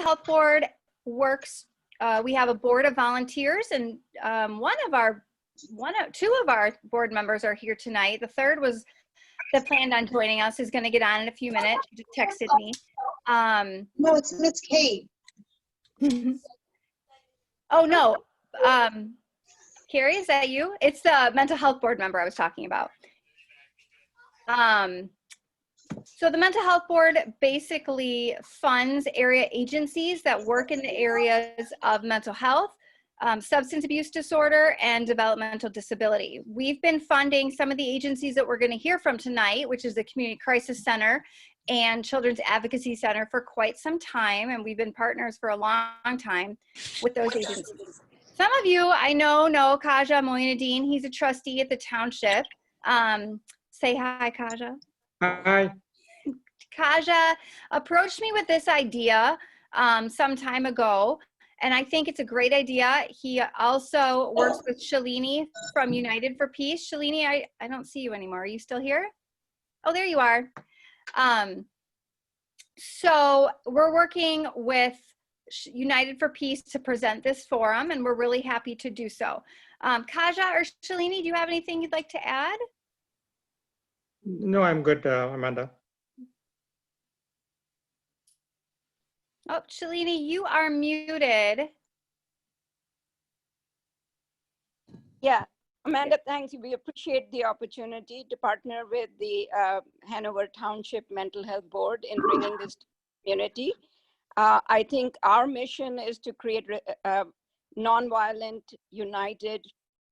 Health Board works, we have a board of volunteers, and two of our board members are here tonight. The third was that planned on joining us is going to get on in a few minutes. She just texted me. No, it's Kate. Oh no, Carrie, is that you? It's the mental health board member I was talking about. So the mental health board basically funds area agencies that work in the areas of mental health, substance abuse disorder, and developmental disability. We've been funding some of the agencies that we're going to hear from tonight, which is the Community Crisis Center and Children's Advocacy Center, for quite some time, and we've been partners for a long time with those agencies. Some of you I know Kaja Moinadine. He's a trustee at the township. Say hi, Kaja. Hi. Kaja approached me with this idea some time ago, and I think it's a great idea. He also works with Shalini from United for Peace. Shalini, I don't see you anymore. Are you still here? Oh, there you are. So we're working with United for Peace to present this forum, and we're really happy to do so. Kaja or Shalini, do you have anything you'd like to add? No, I'm good, Amanda. Oh, Shalini, you are muted. Yeah, Amanda, thanks. We appreciate the opportunity to partner with the Hanover Township Mental Health Board in bringing this to the community. I think our mission is to create nonviolent, united,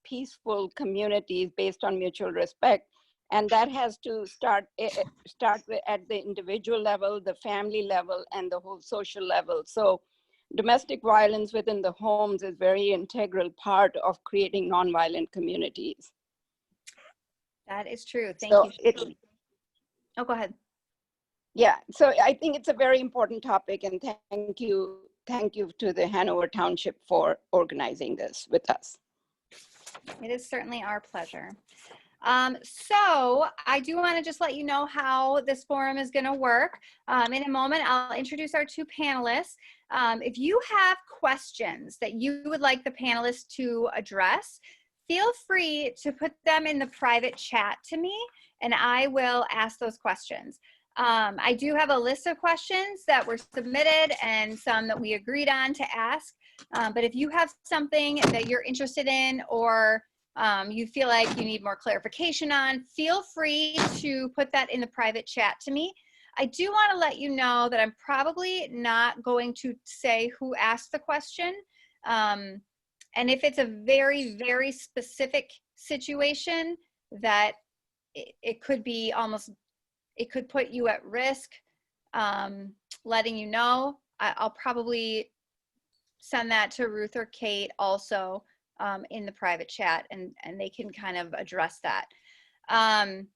peaceful communities based on mutual respect. And that has to start at the individual level, the family level, and the whole social level. So domestic violence within the homes is very integral part of creating nonviolent communities. That is true. Thank you. Oh, go ahead. Yeah, so I think it's a very important topic, and thank you to the Hanover Township for organizing this with us. It is certainly our pleasure. So I do want to just let you know how this forum is going to work. In a moment, I'll introduce our two panelists. If you have questions that you would like the panelists to address, feel free to put them in the private chat to me, and I will ask those questions. I do have a list of questions that were submitted and some that we agreed on to ask. But if you have something that you're interested in, or you feel like you need more clarification on, feel free to put that in the private chat to me. I do want to let you know that I'm probably not going to say who asked the question. And if it's a very, very specific situation that it could be it could put you at risk, letting you know, I'll probably send that to Ruth or Kate also in the private chat, and they can kind of address that. I'm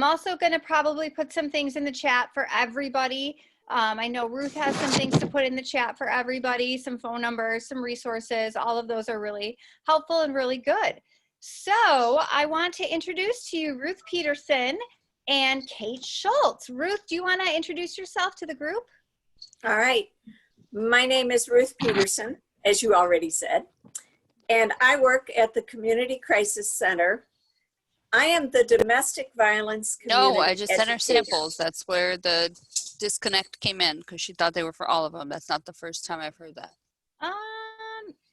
also going to probably put some things in the chat for everybody. I know Ruth has some things to put in the chat for everybody, some phone numbers, some resources. All of those are really helpful and really good. So I want to introduce to you Ruth Peterson and Kate Schultz. Ruth, do you want to introduce yourself to the group? All right. My name is Ruth Peterson, as you already said, and I work at the Community Crisis Center. I am the domestic violence community No, I just sent her educator. samples. That's where the disconnect came in, because she thought they were for all of them. That's not the first time I've heard that.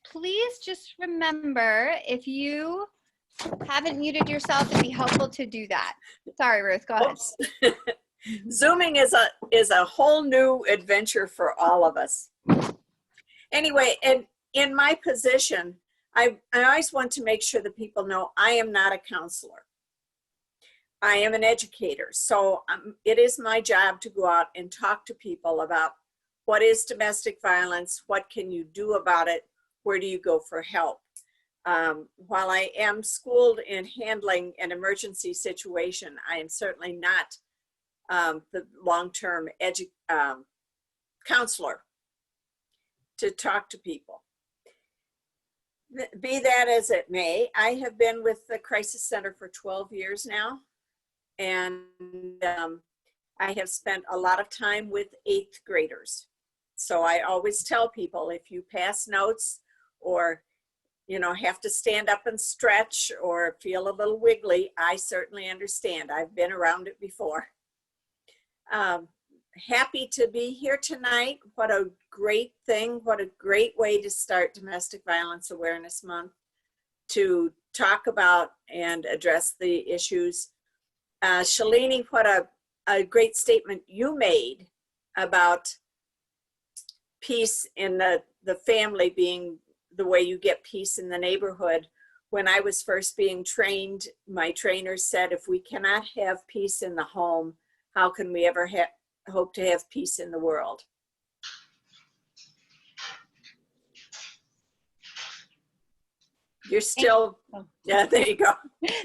Please just remember, if you haven't muted yourself, it'd be helpful to do that. Sorry, Ruth, go ahead. Zooming is a whole new adventure for all of us. Anyway, and in my position, I always want to make sure that people know I am not a counselor. I am an educator. So it is my job to go out and talk to people about what is domestic violence, what can you do about it, where do you go for help. While I am schooled in handling an emergency situation, I am certainly not the long-term counselor to talk to people. Be that as it may, I have been with the Crisis Center for 12 years now, and I have spent a lot of time with 8th graders. So I always tell people, if you pass notes or, you know, have to stand up and stretch or feel a little wiggly, I certainly understand. I've been around it before. Happy to be here tonight. What a great thing. What a great way to start Domestic Violence Awareness Month, to talk about and address the issues. Shalini, what a great statement you made about peace in the family being the way you get peace in the neighborhood. When I was first being trained, my trainer said, if we cannot have peace in the home, how can we ever hope to have peace in the world? You're still, yeah, there you go.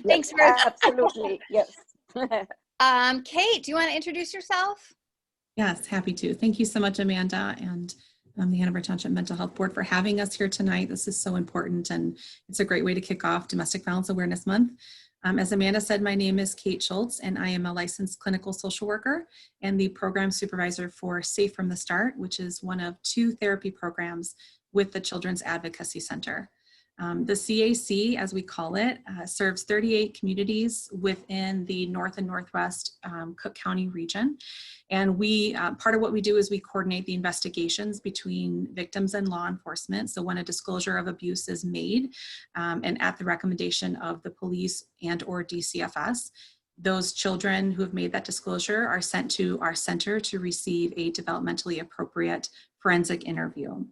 Thanks, Yes, Ruth. absolutely, yes. Kate, do you want to introduce yourself? Yes, happy to. Thank you so much, Amanda, and the Hanover Township Mental Health Board for having us here tonight. This is so important, and it's a great way to kick off Domestic Violence Awareness Month. As Amanda said, my name is Kate Schultz, and I am a licensed clinical social worker and the program supervisor for Safe from the Start, which is one of 2 therapy programs with the Children's Advocacy Center. The CAC, as we call it, serves 38 communities within the North and Northwest Cook County region. And we, part of what we do is we coordinate the investigations between victims and law enforcement. So when a disclosure of abuse is made, and at the recommendation of the police and or DCFS, those children who have made that disclosure are sent to our center to receive a developmentally appropriate forensic interview.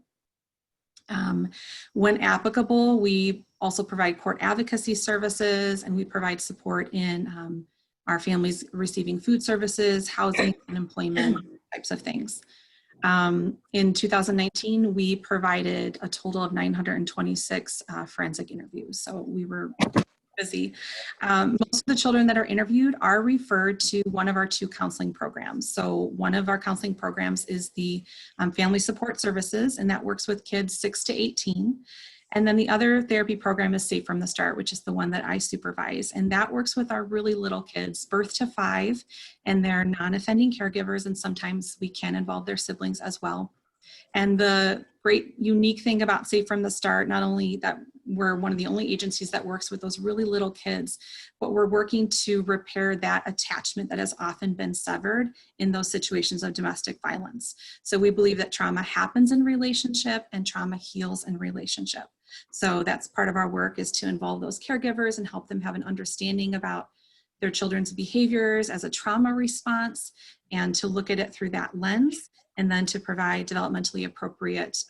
When applicable, we also provide court advocacy services, and we provide support in our families receiving food services, housing, and employment types of things. In 2019, we provided a total of 926 forensic interviews. So we were busy. Most of the children that are interviewed are referred to one of our 2 counseling programs. So one of our counseling programs is the Family Support Services, and that works with kids 6 to 18. And then the other therapy program is Safe from the Start, which is the one that I supervise. And that works with our really little kids, birth to 5, and they're non-offending caregivers, and sometimes we can involve their siblings as well. And the great unique thing about Safe from the Start, not only that we're one of the only agencies that works with those really little kids, but we're working to repair that attachment that has often been severed in those situations of domestic violence. So we believe that trauma happens in relationship and trauma heals in relationship. So that's part of our work, is to involve those caregivers and help them have an understanding about their children's behaviors as a trauma response, and to look at it through that lens, and then to provide developmentally appropriate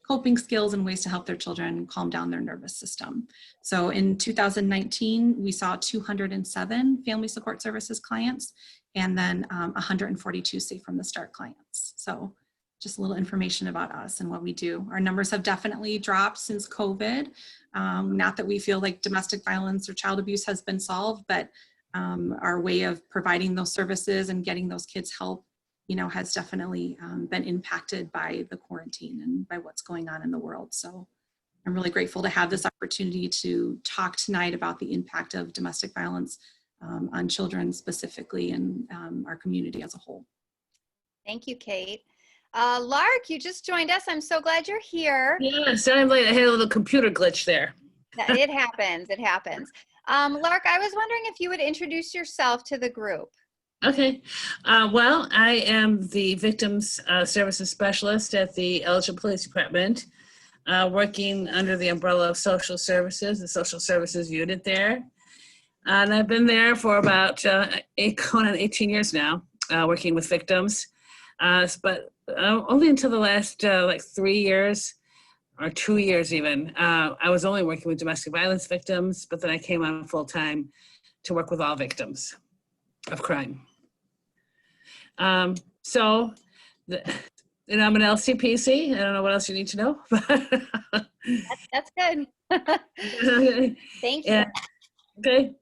coping skills and ways to help their children calm down their nervous system. So in 2019, we saw 207 Family Support Services clients, and then 142 Safe from the Start clients. So just a little information about us and what we do. Our numbers have definitely dropped since COVID. Not that we feel like domestic violence or child abuse has been solved, but our way of providing those services and getting those kids help, you know, has definitely been impacted by the quarantine and by what's going on in the world. So I'm really grateful to have this opportunity to talk tonight about the impact of domestic violence on children specifically, and our community as a whole. Thank you, Kate. Lark, you just joined us. I'm so glad you're here. Yeah, sorry, late. I had a little computer glitch there. It happens. It happens. Lark, I was wondering if you would introduce yourself to the group. Okay. Well, I am the Victims Services Specialist at the Elgin Police Department, working under the umbrella of Social Services, the Social Services unit there. And I've been there for about going on 18 years now, working with victims. But only until the last like 3 years or 2 years even, I was only working with domestic violence victims, but then I came on full time to work with all victims of crime. So and I'm an LCPC. I don't know what else you need to know. That's good. Thank you. Yeah. Okay.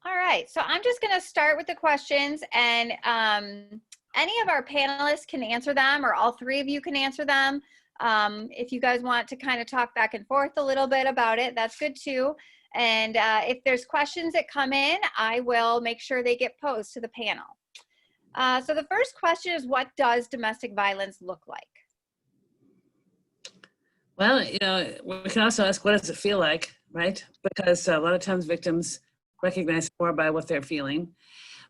All right, so I'm just gonna start with the questions, and any of our panelists can answer them, or all 3 of you can answer them. If you guys want to kind of talk back and forth a little bit about it, that's good too. And if there's questions that come in, I will make sure they get posed to the panel. So the first question is, what does domestic violence look like? Well, we can also ask, what does it feel like, right? Because a lot of times victims recognize more by what they're feeling.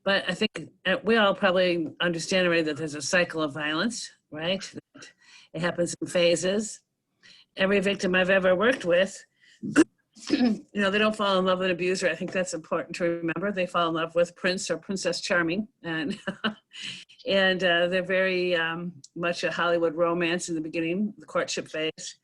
But I think we all probably understand already that there's a cycle of violence, right? It happens in phases. Every victim I've ever worked with, they don't fall in love with an abuser. I think that's important to remember. They fall in love with Prince or Princess Charming, and they're very much a Hollywood romance in the beginning, the courtship phase.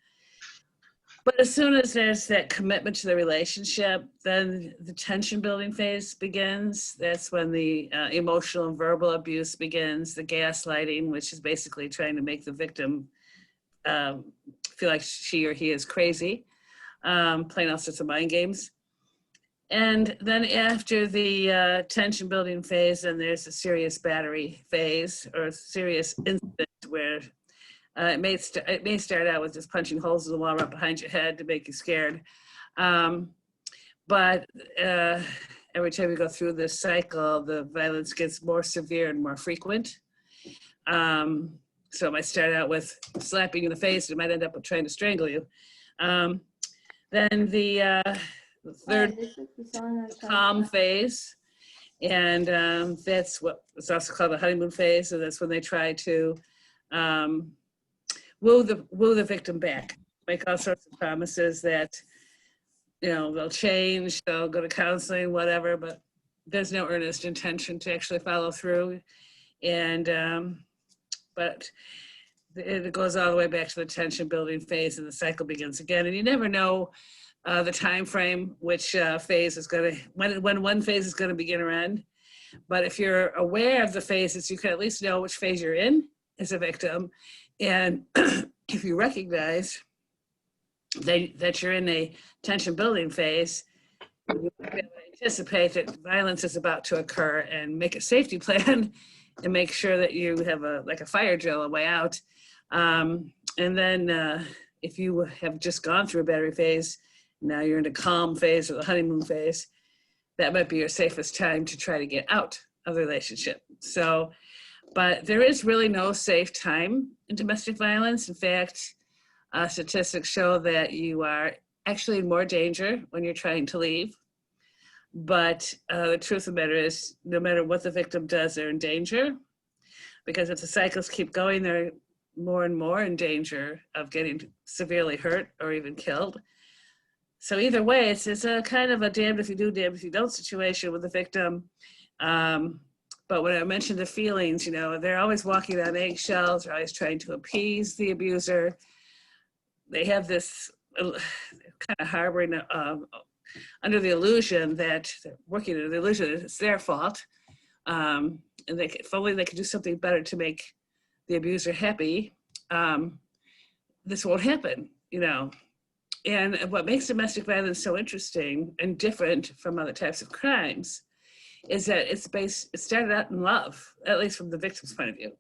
But as soon as there's that commitment to the relationship, then the tension building phase begins. That's when the emotional and verbal abuse begins, the gaslighting, which is basically trying to make the victim feel like she or he is crazy, playing all sorts of mind games. And then after the tension building phase, then there's a serious battery phase, or a serious incident where it may start out with just punching holes in the wall right behind your head to make you scared. But every time you go through this cycle, the violence gets more severe and more frequent. So it might start out with slapping you in the face. It might end up with trying to strangle you. Then the third calm phase, and that's what it's also called a honeymoon phase. So that's when they try to woo the victim back, make all sorts of promises that they'll change, they'll go to counseling, whatever, but there's no earnest intention to actually follow through. And but it goes all the way back to the tension building phase, and the cycle begins again. And you never know the time frame which phase is going to, when one phase is going to begin or end. But if you're aware of the phases, you can at least know which phase you're in as a victim. And if you recognize that you're in a tension building phase, you anticipate that violence is about to occur and make a safety plan and make sure that you have a fire drill, a way out. And then if you have just gone through a battery phase, now you're in a calm phase or the honeymoon phase, that might be your safest time to try to get out of the relationship. So, but there is really no safe time in domestic violence. In fact, statistics show that you are actually in more danger when you're trying to leave. But the truth of the matter is, no matter what the victim does, they're in danger, because if the cycles keep going, they're more and more in danger of getting severely hurt or even killed. So either way, it's a kind of a damned if you do, damned if you don't situation with the victim. But when I mentioned the feelings, they're always walking on eggshells, they're always trying to appease the abuser. They have this kind of harboring under the illusion that they're working under the illusion that it's their fault. And if only they could do something better to make the abuser happy, this won't happen, And what makes domestic violence so interesting and different from other types of crimes is that it started out in love, at least from the victim's point of view.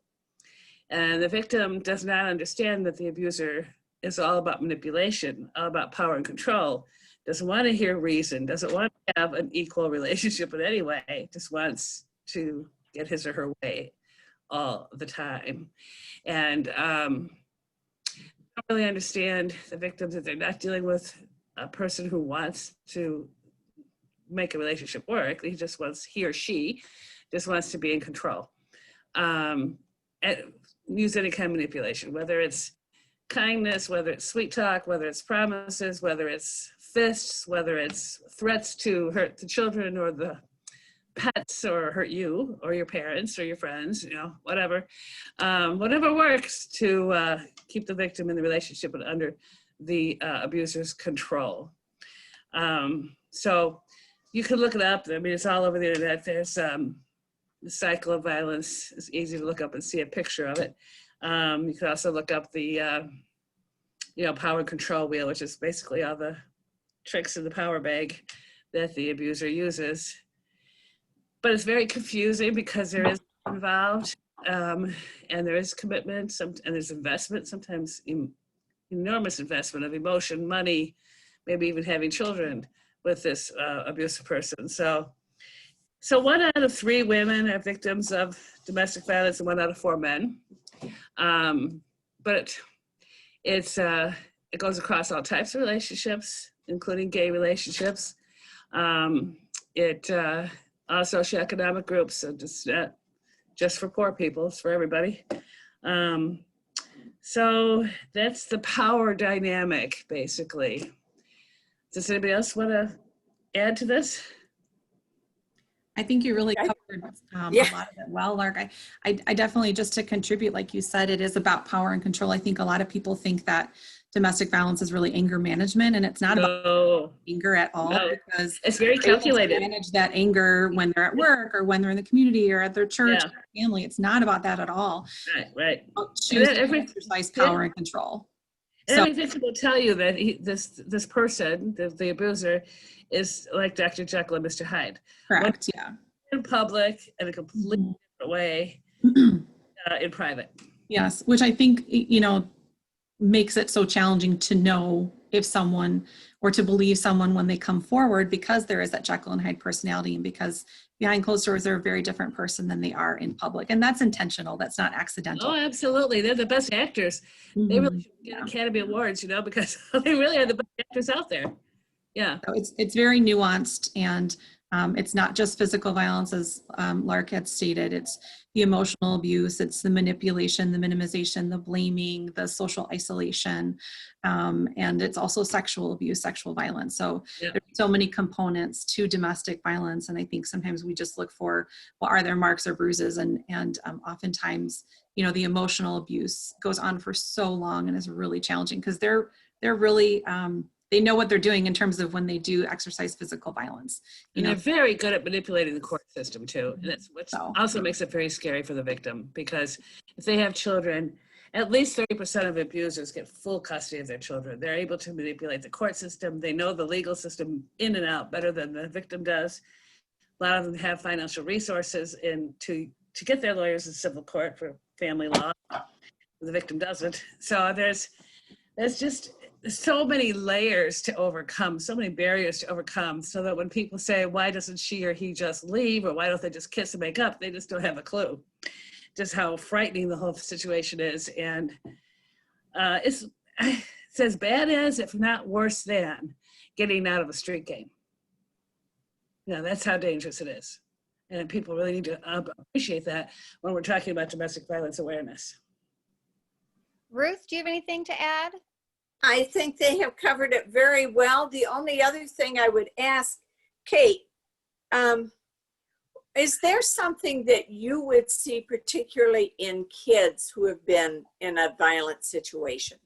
And the victim does not understand that the abuser is all about manipulation, all about power and control, doesn't want to hear reason, doesn't want to have an equal relationship in any way, just wants to get his or her way all the time. And I don't really understand the victims that they're not dealing with a person who wants to make a relationship work. He or she just wants to be in control. And use any kind of manipulation, whether it's kindness, whether it's sweet talk, whether it's promises, whether it's fists, whether it's threats to hurt the children or the pets or hurt you or your parents or your friends, whatever. Whatever works to keep the victim in the relationship and under the abuser's control. So you can look it up. I mean, it's all over the internet. There's the cycle of violence. It's easy to look up and see a picture of it. You can also look up the, power and control wheel, which is basically all the tricks in the power bag that the abuser uses. But it's very confusing because there is involved, and there is commitment, and there's investment, sometimes enormous investment of emotion, money, maybe even having children with this abusive person. So So 1 out of 3 women are victims of domestic violence and 1 out of 4 men. But it goes across all types of relationships, including gay relationships. All socioeconomic groups, so just for poor people, it's for everybody. So that's the power dynamic, basically. Does anybody else want to add to this? I think you really covered a lot of it well, Lark. I definitely, just to contribute, like you said, it is about power and control. I think a lot of people think that domestic violence is really anger management, and it's not about anger at all, because it's very calculated. Manage that anger when they're at work or when they're in the community or at their church or family. It's not about that at all. Right. Choose to exercise power and control. And every victim will tell you that this person, the abuser, is like Dr. Jekyll and Mr. Hyde. Correct. In public, in a completely different way, in private. Yes, which I think, makes it so challenging to know if someone, or to believe someone when they come forward, because there is that Jekyll and Hyde personality, and because behind closed doors they're a very different person than they are in public. And that's intentional. That's not accidental. Oh, absolutely. They're the best actors. They really should get Academy Awards, because they really are the best actors out there. Yeah. So it's very nuanced, and it's not just physical violence, as Lark had stated. It's the emotional abuse, it's the manipulation, the minimization, the blaming, the social isolation, and it's also sexual abuse, sexual violence. So there's so many components to domestic violence, and I think sometimes we just look for, well, are there marks or bruises? And oftentimes, the emotional abuse goes on for so long and is really challenging, because they're really they know what they're doing in terms of when they do exercise physical violence. And they're very good at manipulating the court system too. And that's what also makes it very scary for the victim, because if they have children, at least 30% of abusers get full custody of their children. They're able to manipulate the court system. They know the legal system in and out better than the victim does. A lot of them have financial resources to get their lawyers in civil court for family law. The victim doesn't. So there's just so many layers to overcome, so many barriers to overcome, so that when people say, why doesn't she or he just leave, or why don't they just kiss and make up, they just don't have a clue just how frightening the whole situation is. And it's as bad as, if not worse than, getting out of a street game. That's how dangerous it is. And people really need to appreciate that when we're talking about domestic violence awareness. Ruth, do you have anything to add? I think they have covered it very well. The only other thing I would ask, Kate, is there something that you would see particularly in kids who have been in a violent situation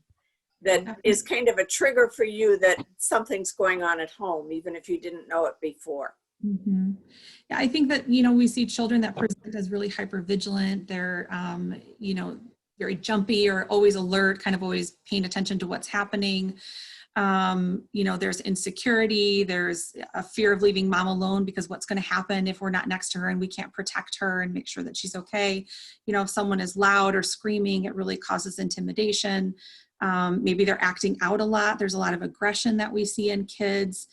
that is kind of a trigger for you that something's going on at home, even if you didn't know it before? Mm-hmm. Yeah, I think that, we see children that present as really hypervigilant. They're, very jumpy or always alert, kind of always paying attention to what's happening. There's insecurity, there's a fear of leaving mom alone, because what's going to happen if we're not next to her and we can't protect her and make sure that she's okay. If someone is loud or screaming, it really causes intimidation. Maybe they're acting out a lot. There's a lot of aggression that we see in kids.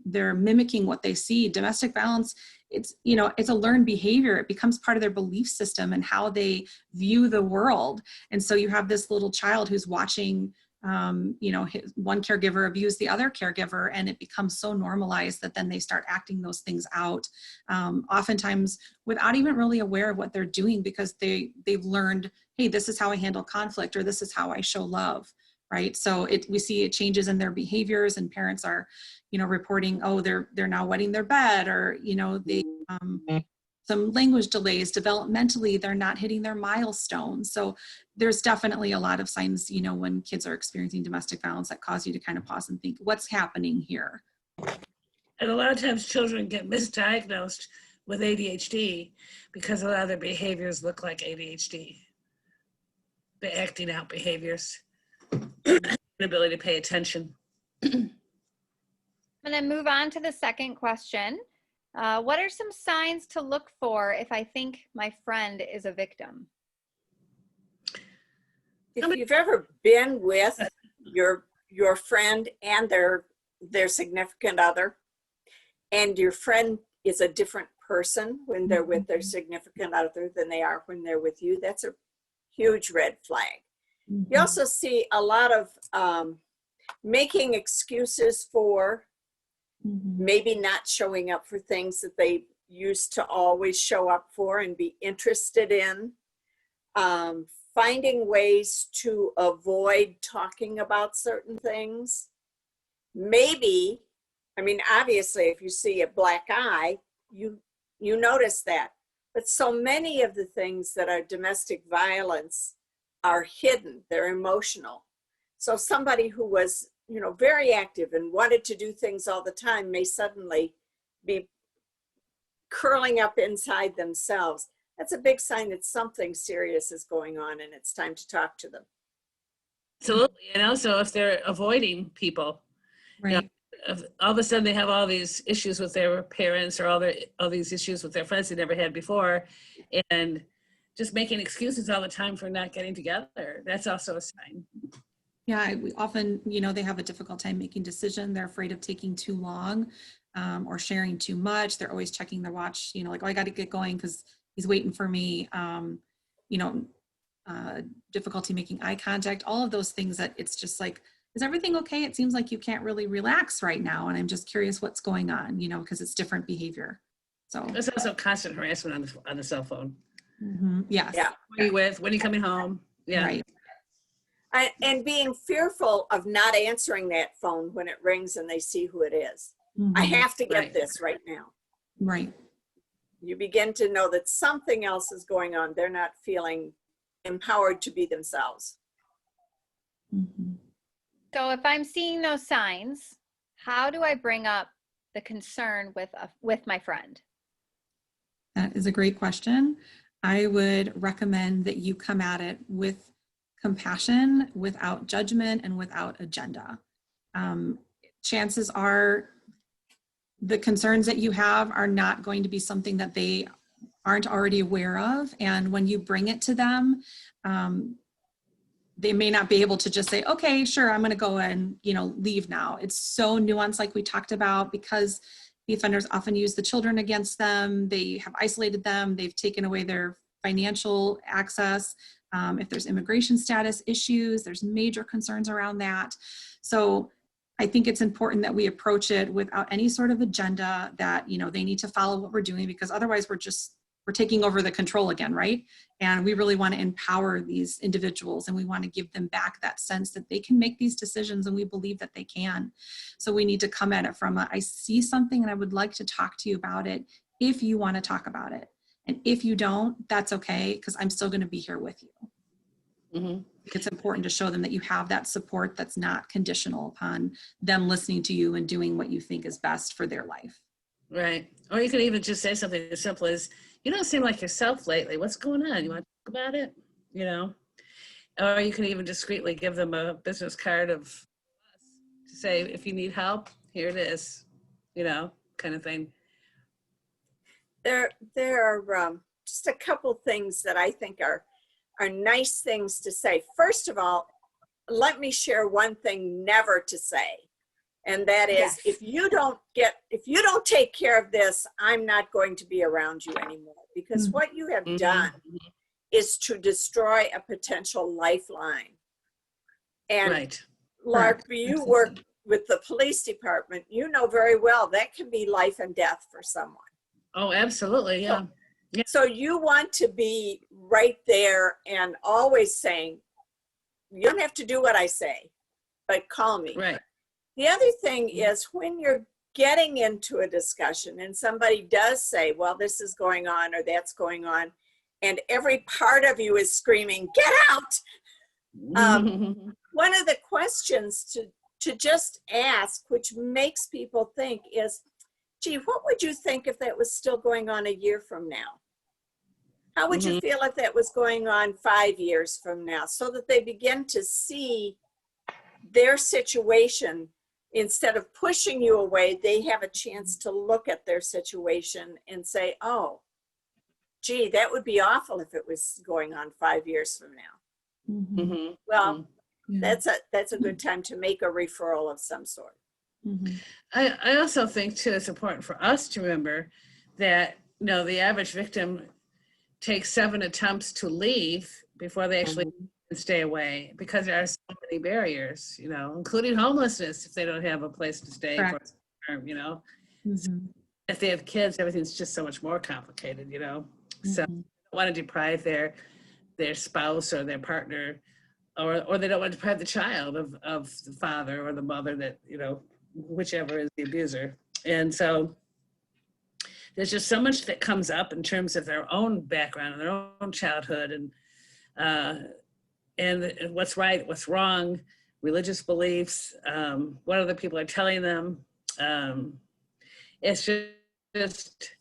They're mimicking what they see. Domestic violence, it's a learned behavior. It becomes part of their belief system and how they view the world. And so you have this little child who's watching, one caregiver abuse the other caregiver, and it becomes so normalized that then they start acting those things out, oftentimes without even really aware of what they're doing, because they've learned, hey, this is how I handle conflict, or this is how I show love. Right. So we see it changes in their behaviors, and parents are, reporting, oh, they're now wetting their bed, or, they, some language delays developmentally, they're not hitting their milestones. So there's definitely a lot of signs, when kids are experiencing domestic violence, that cause you to kind of pause and think, what's happening here? And a lot of times children get misdiagnosed with ADHD because a lot of their behaviors look like ADHD. The acting out behaviors. Inability to pay attention. I'm going to move on to the second question. What are some signs to look for if I think my friend is a victim? If you've ever been with your friend and their significant other, and your friend is a different person when they're with their significant other than they are when they're with you. That's a huge red flag. You also see a lot of making excuses for maybe not showing up for things that they used to always show up for and be interested in. Finding ways to avoid talking about certain things. Maybe, I mean, obviously, if you see a black eye, you notice that. But so many of the things that are domestic violence are hidden. They're emotional. So somebody who was, you know, very active and wanted to do things all the time may suddenly be curling up inside themselves. That's a big sign that something serious is going on and it's time to talk to them. Absolutely. And also if they're avoiding people, Right. you know, if all of a sudden they have all these issues with their parents or all these issues with their friends they never had before, and just making excuses all the time for not getting together. That's also a sign. Yeah, we often, you know, they have a difficult time making decisions. They're afraid of taking too long or sharing too much. They're always checking their watch, you know, like, oh, I got to get going because he's waiting for me. You know, difficulty making eye contact, all of those things that it's just like, is everything okay? It seems like you can't really relax right now. And I'm just curious what's going on, you know, because it's different behavior. So There's also constant harassment on the cell phone. yes. Yeah. Who are you with? When are you coming home? Yeah. Right. And being fearful of not answering that phone when it rings and they see who it is. I have to get Right. this right now. Right. You begin to know that something else is going on. They're not feeling empowered to be themselves. So if I'm seeing those signs, how do I bring up the concern with my friend? That is a great question. I would recommend that you come at it with compassion, without judgment, and without agenda. Chances are the concerns that you have are not going to be something that they aren't already aware of. And when you bring it to them, they may not be able to just say, okay, sure, I'm going to go and, you know, leave now. It's so nuanced, like we talked about, because the offenders often use the children against them. They have isolated them. They've taken away their financial access. If there's immigration status issues, there's major concerns around that. So I think it's important that we approach it without any sort of agenda that, you know, they need to follow what we're doing, because otherwise we're taking over the control again, right? And we really want to empower these individuals, and we want to give them back that sense that they can make these decisions, and we believe that they can. So we need to come at it from I see something and I would like to talk to you about it if you want to talk about it. And if you don't, that's okay, because I'm still going to be here with you. It's important to show them that you have that support that's not conditional upon them listening to you and doing what you think is best for their life. Right. Or you could even just say something as simple as, you don't seem like yourself lately. What's going on? You want to talk about it? You know? Or you can even discreetly give them a business card of us to say, if you need help, here it is, you know, kind of thing. There are just a couple things that I think are nice things to say. First of all, let me share one thing never to say. And that is, Yes. if you don't take care of this, I'm not going to be around you anymore. Because what you have done is to destroy a potential lifeline. And Right. Lark, Correct. you work with the police department. You know very well that can be life and death for someone. Oh, absolutely. Yeah. So you want to be right there and always saying, you don't have to do what I say, but call me. Right. The other thing is when you're getting into a discussion and somebody does say, well, this is going on or that's going on, and every part of you is screaming, get out. One of the questions to just ask, which makes people think, is, gee, what would you think if that was still going on a year from now? How would you feel if that was going on 5 years from now? So that they begin to see their situation. Instead of pushing you away, they have a chance to look at their situation and say, oh, gee, that would be awful if it was going on 5 years from now. Well, that's a good time to make a referral of some sort. I also think too, it's important for us to remember that, you know, the average victim takes 7 attempts to leave before they actually stay away, because there are so many barriers, you know, including homelessness if they don't have a place to stay for Correct. a term, you know. Mhm. If they have kids, everything's just so much more complicated, you know. So Mhm. they don't want to deprive their spouse or their partner, or they don't want to deprive the child of the father or the mother, that, you know, whichever is the abuser. And so there's just so much that comes up in terms of their own background and their own childhood, and what's right, what's wrong, religious beliefs, what other people are telling them. It's just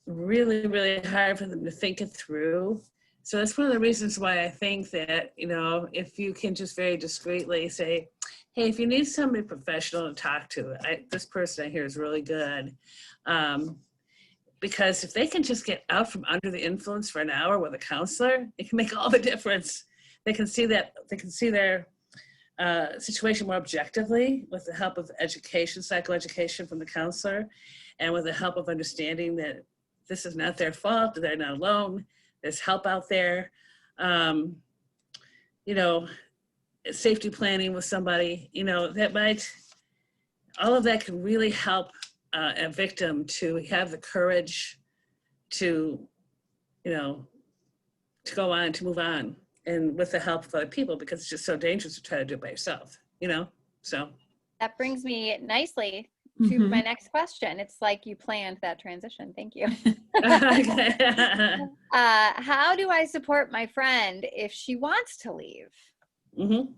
really, really hard for them to think it through. So that's one of the reasons why I think that, you know, if you can just very discreetly say, hey, if you need somebody professional to talk to, this person I hear is really good. Because if they can just get out from under the influence for an hour with a counselor, it can make all the difference. They can see their situation more objectively with the help of education, psychoeducation from the counselor, and with the help of understanding that this is not their fault, that they're not alone, there's help out there. You know, safety planning with somebody, you know, all of that can really help a victim to have the courage to, you know, to go on, to move on, and with the help of other people, because it's just so dangerous to try to do it by yourself, you know? So. That brings me nicely to Mhm. my next question. It's like you planned that transition. Thank you. How do I support my friend if she wants to leave? Mm-hmm.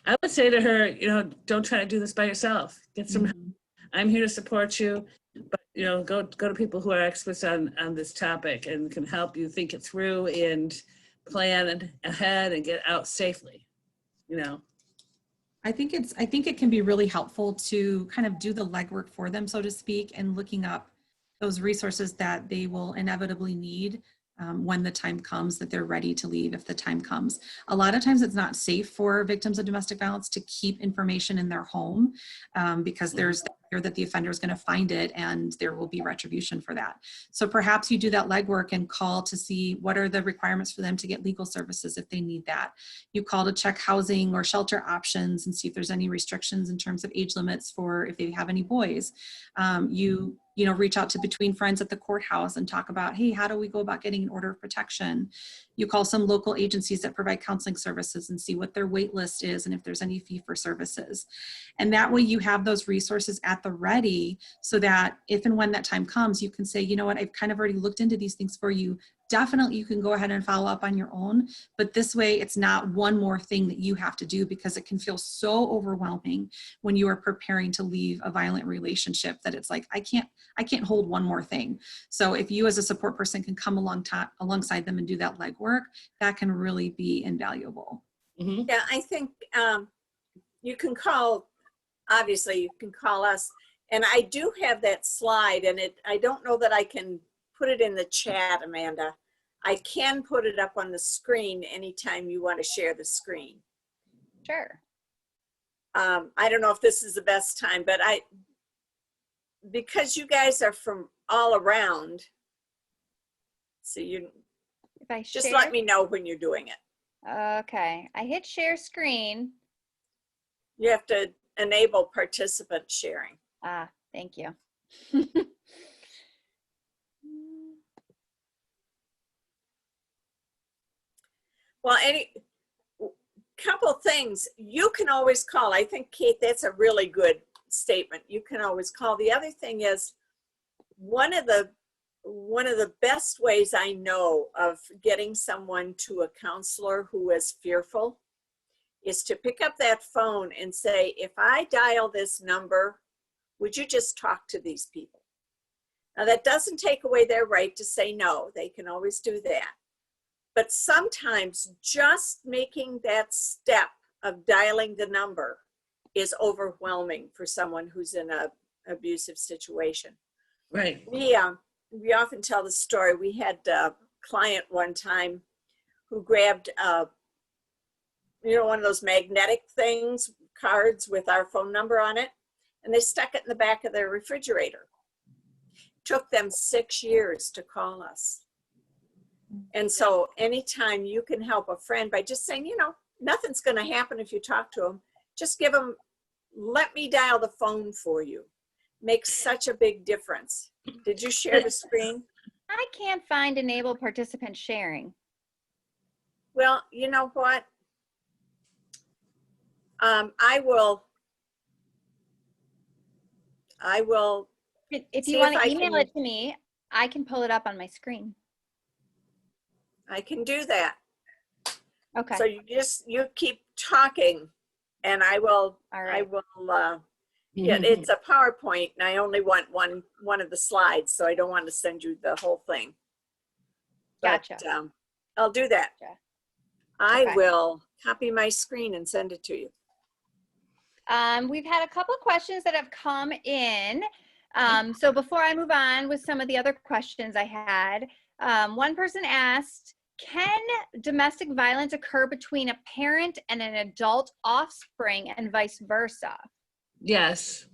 I would say to her, you know, don't try to do this by yourself. Get some help. Mhm. I'm here to support you, but, you know, go to people who are experts on this topic and can help you think it through and plan ahead and get out safely, you know. I think it can be really helpful to kind of do the legwork for them, so to speak, and looking up those resources that they will inevitably need when the time comes that they're ready to leave, if the time comes. A lot of times it's not safe for victims of domestic violence to keep information in their home because there's the fear that the offender is going to find it and there will be retribution for that. So perhaps you do that legwork and call to see what are the requirements for them to get legal services if they need that. You call to check housing or shelter options and see if there's any restrictions in terms of age limits for if they have any boys. You know, reach out to Between Friends at the courthouse and talk about, hey, how do we go about getting an order of protection? You call some local agencies that provide counseling services and see what their wait list is and if there's any fee for services. And that way you have those resources at the ready so that if and when that time comes, you can say, you know what, I've kind of already looked into these things for you. Definitely you can go ahead and follow up on your own, but this way it's not one more thing that you have to do, because it can feel so overwhelming when you are preparing to leave a violent relationship that it's like, I can't hold one more thing. So if you as a support person can come alongside them and do that legwork, that can really be invaluable. Mm-hmm. Yeah, I think you can call, obviously you can call us, and I do have that slide, and I don't know that I can put it in the chat, Amanda. I can put it up on the screen anytime you want to share the screen. Sure. I don't know if this is the best time, but because you guys are from all around, so If I just share, let me know when you're doing it. okay. I hit share screen. You have to enable participant sharing. Thank you. Well, couple things. You can always call. I think, Kate, that's a really good statement. You can always call. The other thing is, one of the best ways I know of getting someone to a counselor who is fearful is to pick up that phone and say, if I dial this number, would you just talk to these people? Now, that doesn't take away their right to say no. They can always do that. But sometimes just making that step of dialing the number is overwhelming for someone who's in an abusive situation. Right. We often tell the story. We had a client one time who grabbed one of those magnetic things, cards with our phone number on it, and they stuck it in the back of their refrigerator. took them 6 years to call us. And so anytime you can help a friend by just saying, you know, nothing's going to happen if you talk to them, just give them, let me dial the phone for you. Makes such a big difference. Did you share the screen? I can't find enable participant sharing. Well, you know what? I will If See you if want I to email can- it to me, I can pull it up on my screen. I can do that. Okay. So you keep talking and I will, All I right. will, yeah, it's a PowerPoint and I only want one of the slides, so I don't want to send you the whole thing. But, Gotcha. I'll do that. Gotcha. I Okay. will copy my screen and send it to you. We've had a couple of questions that have come in. So before I move on with some of the other questions I had, one person asked, can domestic violence occur between a parent and an adult offspring and vice versa? Yes.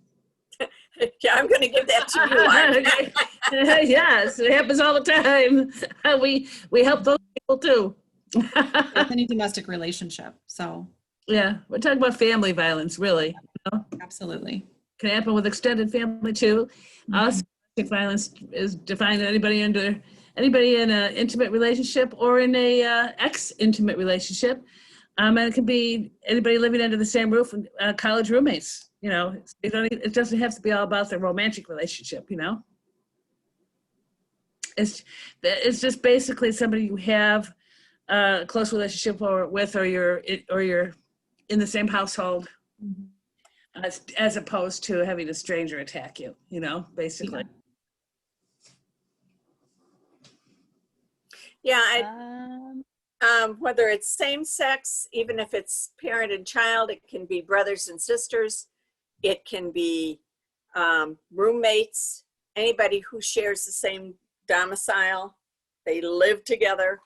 Yeah, I'm going to give that to you, Lark. Yes, it happens all the time. We help those people too. With any domestic relationship. So Yeah, we're talking about family violence, really. absolutely. Can happen with extended family too. Mhm. Also, domestic violence is defined as anybody in an intimate relationship or in a ex-intimate relationship. And it can be anybody living under the same roof, college roommates. You know, it doesn't have to be all about the romantic relationship. You know, it's just basically somebody you have a close relationship with, or you're in the same household, as opposed to having a stranger attack you. You know, basically. Yeah, whether it's same sex, even if it's parent and child, it can be brothers and sisters. It can be roommates, anybody who shares the same domicile, they live together.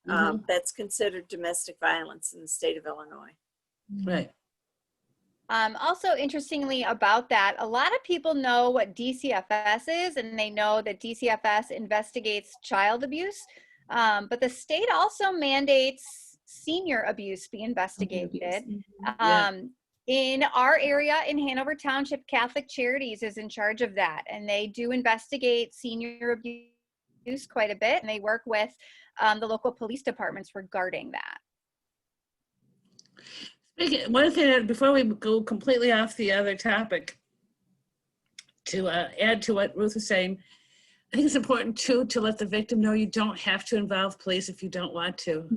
That's considered domestic violence in the state of Illinois. Right. Also, interestingly about that, a lot of people know what DCFS is, and they know that DCFS investigates child abuse, but the state also mandates senior abuse be investigated. In our area in Hanover Township, Catholic Charities is in charge of that, and they do investigate senior abuse quite a bit, and they work with the local police departments regarding that. One thing, before we go completely off the other topic, to add to what Ruth was saying, I think it's important too to let the victim know you don't have to involve police if you don't want to.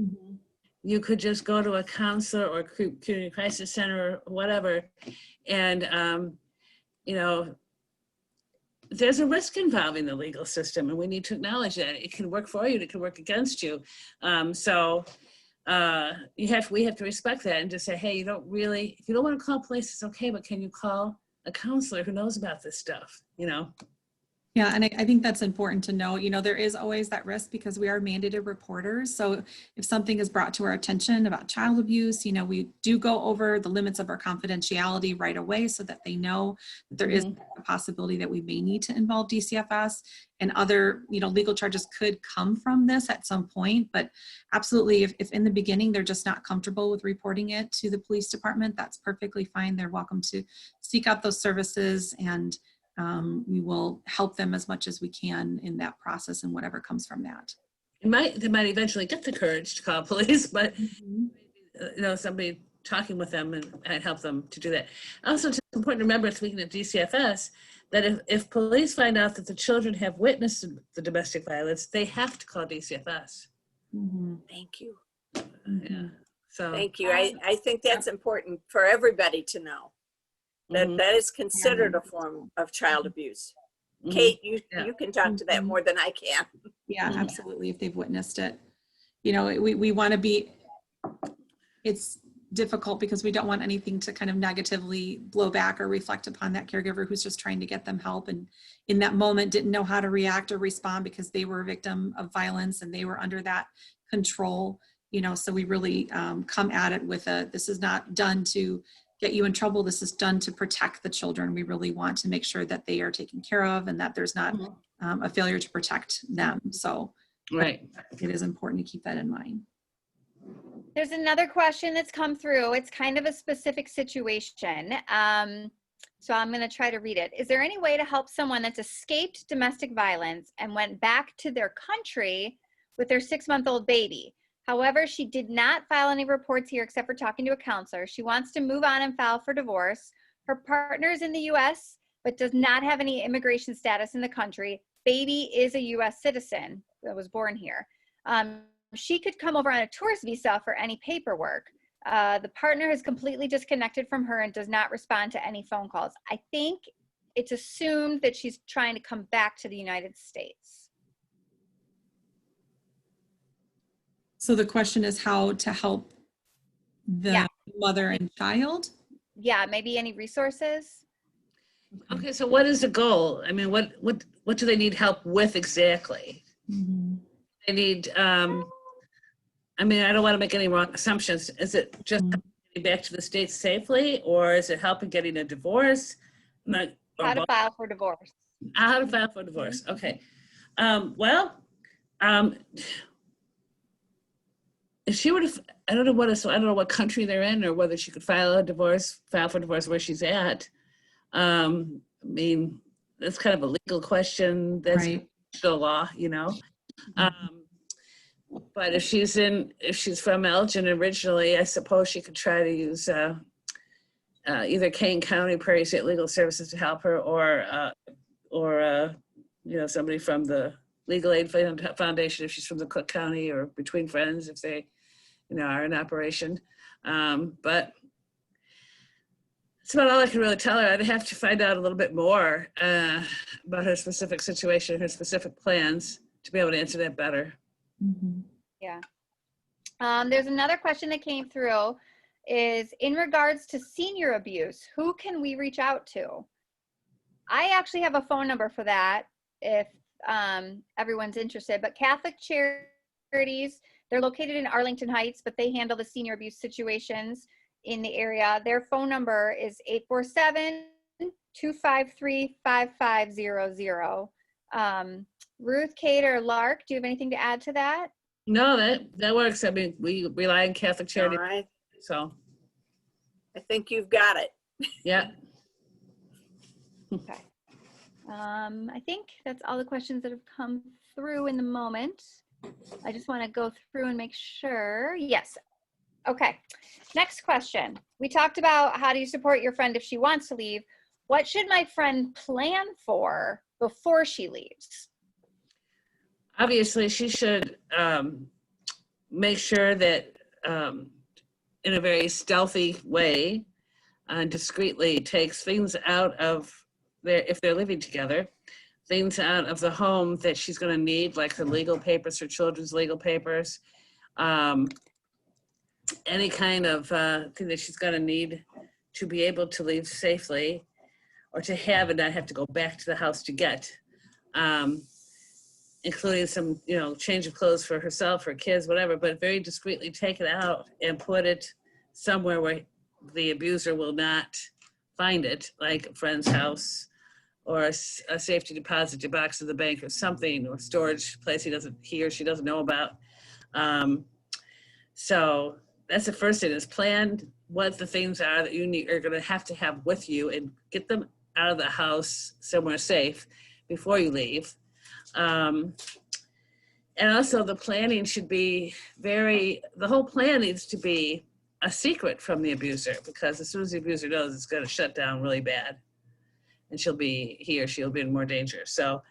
You could just go to a counselor or community crisis center or whatever, and you know, there's a risk involving the legal system, and we need to acknowledge that. It can work for you, it can work against you. So we have to respect that and just say, hey, if you don't want to call police, it's okay, but can you call a counselor who knows about this stuff, you know? Yeah, and I think that's important to know. You know, there is always that risk because we are mandated reporters. So if something is brought to our attention about child abuse, you know, we do go over the limits of our confidentiality right away so that they know that there is a possibility that we may need to involve DCFS, and other, you know, legal charges could come from this at some point. But absolutely, if in the beginning they're just not comfortable with reporting it to the police department, that's perfectly fine. They're welcome to seek out those services, and we will help them as much as we can in that process and whatever comes from that. They might eventually get the courage to call police, but you know, somebody talking with them and help them to do that. Also, it's important to remember, speaking of DCFS, that if police find out that the children have witnessed the domestic violence, they have to call DCFS. Thank you. Yeah. So Thank you. I think that's important for everybody to know. That is considered a form of child abuse. Kate, you can talk to that more than I can. Yeah, absolutely. If they've witnessed it, you know, we want to be, it's difficult because we don't want anything to kind of negatively blow back or reflect upon that caregiver who's just trying to get them help, and in that moment didn't know how to react or respond because they were a victim of violence and they were under that control, you know. So we really come at it with this is not done to get you in trouble. This is done to protect the children. We really want to make sure that they are taken care of and that there's not a failure to protect them. So Right. it is important to keep that in mind. There's another question that's come through. It's kind of a specific situation. So I'm going to try to read it. Is there any way to help someone that's escaped domestic violence and went back to their country with their 6-month-old baby? However, she did not file any reports here except for talking to a counselor. She wants to move on and file for divorce. Her partner is in the U.S., but does not have any immigration status in the country. Baby is a U.S. citizen that was born here. She could come over on a tourist visa for any paperwork. The partner has completely disconnected from her and does not respond to any phone calls. I think it's assumed that she's trying to come back to the United States. So the question is how to help the mother and child? Yeah, maybe any resources? Okay, so what is the goal? I mean, what do they need help with exactly? Mm-hmm. They need, I mean, I don't want to make any wrong assumptions. Is it just getting back to the States safely, or is it helping getting a divorce? How to file for divorce. How to file for divorce. Okay. If she would have, I don't know what country they're in, or whether she could file for divorce where she's at. I mean, that's kind of a legal question. That's Right. the law, you know. But if she's from Elgin originally, I suppose she could try to use either Kane County Prairie State Legal Services to help her, or somebody from the Legal Aid Foundation if she's from the Cook County, or Between Friends if they, are in operation. But that's about all I can really tell her. I'd have to find out a little bit more about her specific situation, her specific plans, to be able to answer that better. Mm-hmm. Yeah. There's another question that came through is in regards to senior abuse, who can we reach out to? I actually have a phone number for that if everyone's interested, but Catholic Charities, they're located in Arlington Heights, but they handle the senior abuse situations in the area. Their phone number is 847-253-5500. Ruth, Kate, or Lark, do you have anything to add to that? No, that works. I mean, we rely on Catholic Charity, All right. so I think you've got it. yeah. Okay. I think that's all the questions that have come through in the moment. I just want to go through and make sure. Yes. Okay. Next question. We talked about how do you support your friend if she wants to leave. What should my friend plan for before she leaves? Obviously, she should make sure that in a very stealthy way and discreetly takes things out of if they're living together, things out of the home that she's going to need, like her legal papers, her children's legal papers, any kind of thing that she's going to need to be able to leave safely, or to have and not have to go back to the house to get. Including some, change of clothes for herself, her kids, whatever, but very discreetly take it out and put it somewhere where the abuser will not find it, like a friend's house, or a safety deposit box at the bank, or something, or storage place he or she doesn't know about. So that's the first thing, is plan what the things are that you are going to have with you, and get them out of the house somewhere safe before you leave. And also the planning should be the whole plan needs to be a secret from the abuser, because as soon as the abuser knows, it's going to shut down really bad, and he or she'll be in more danger. So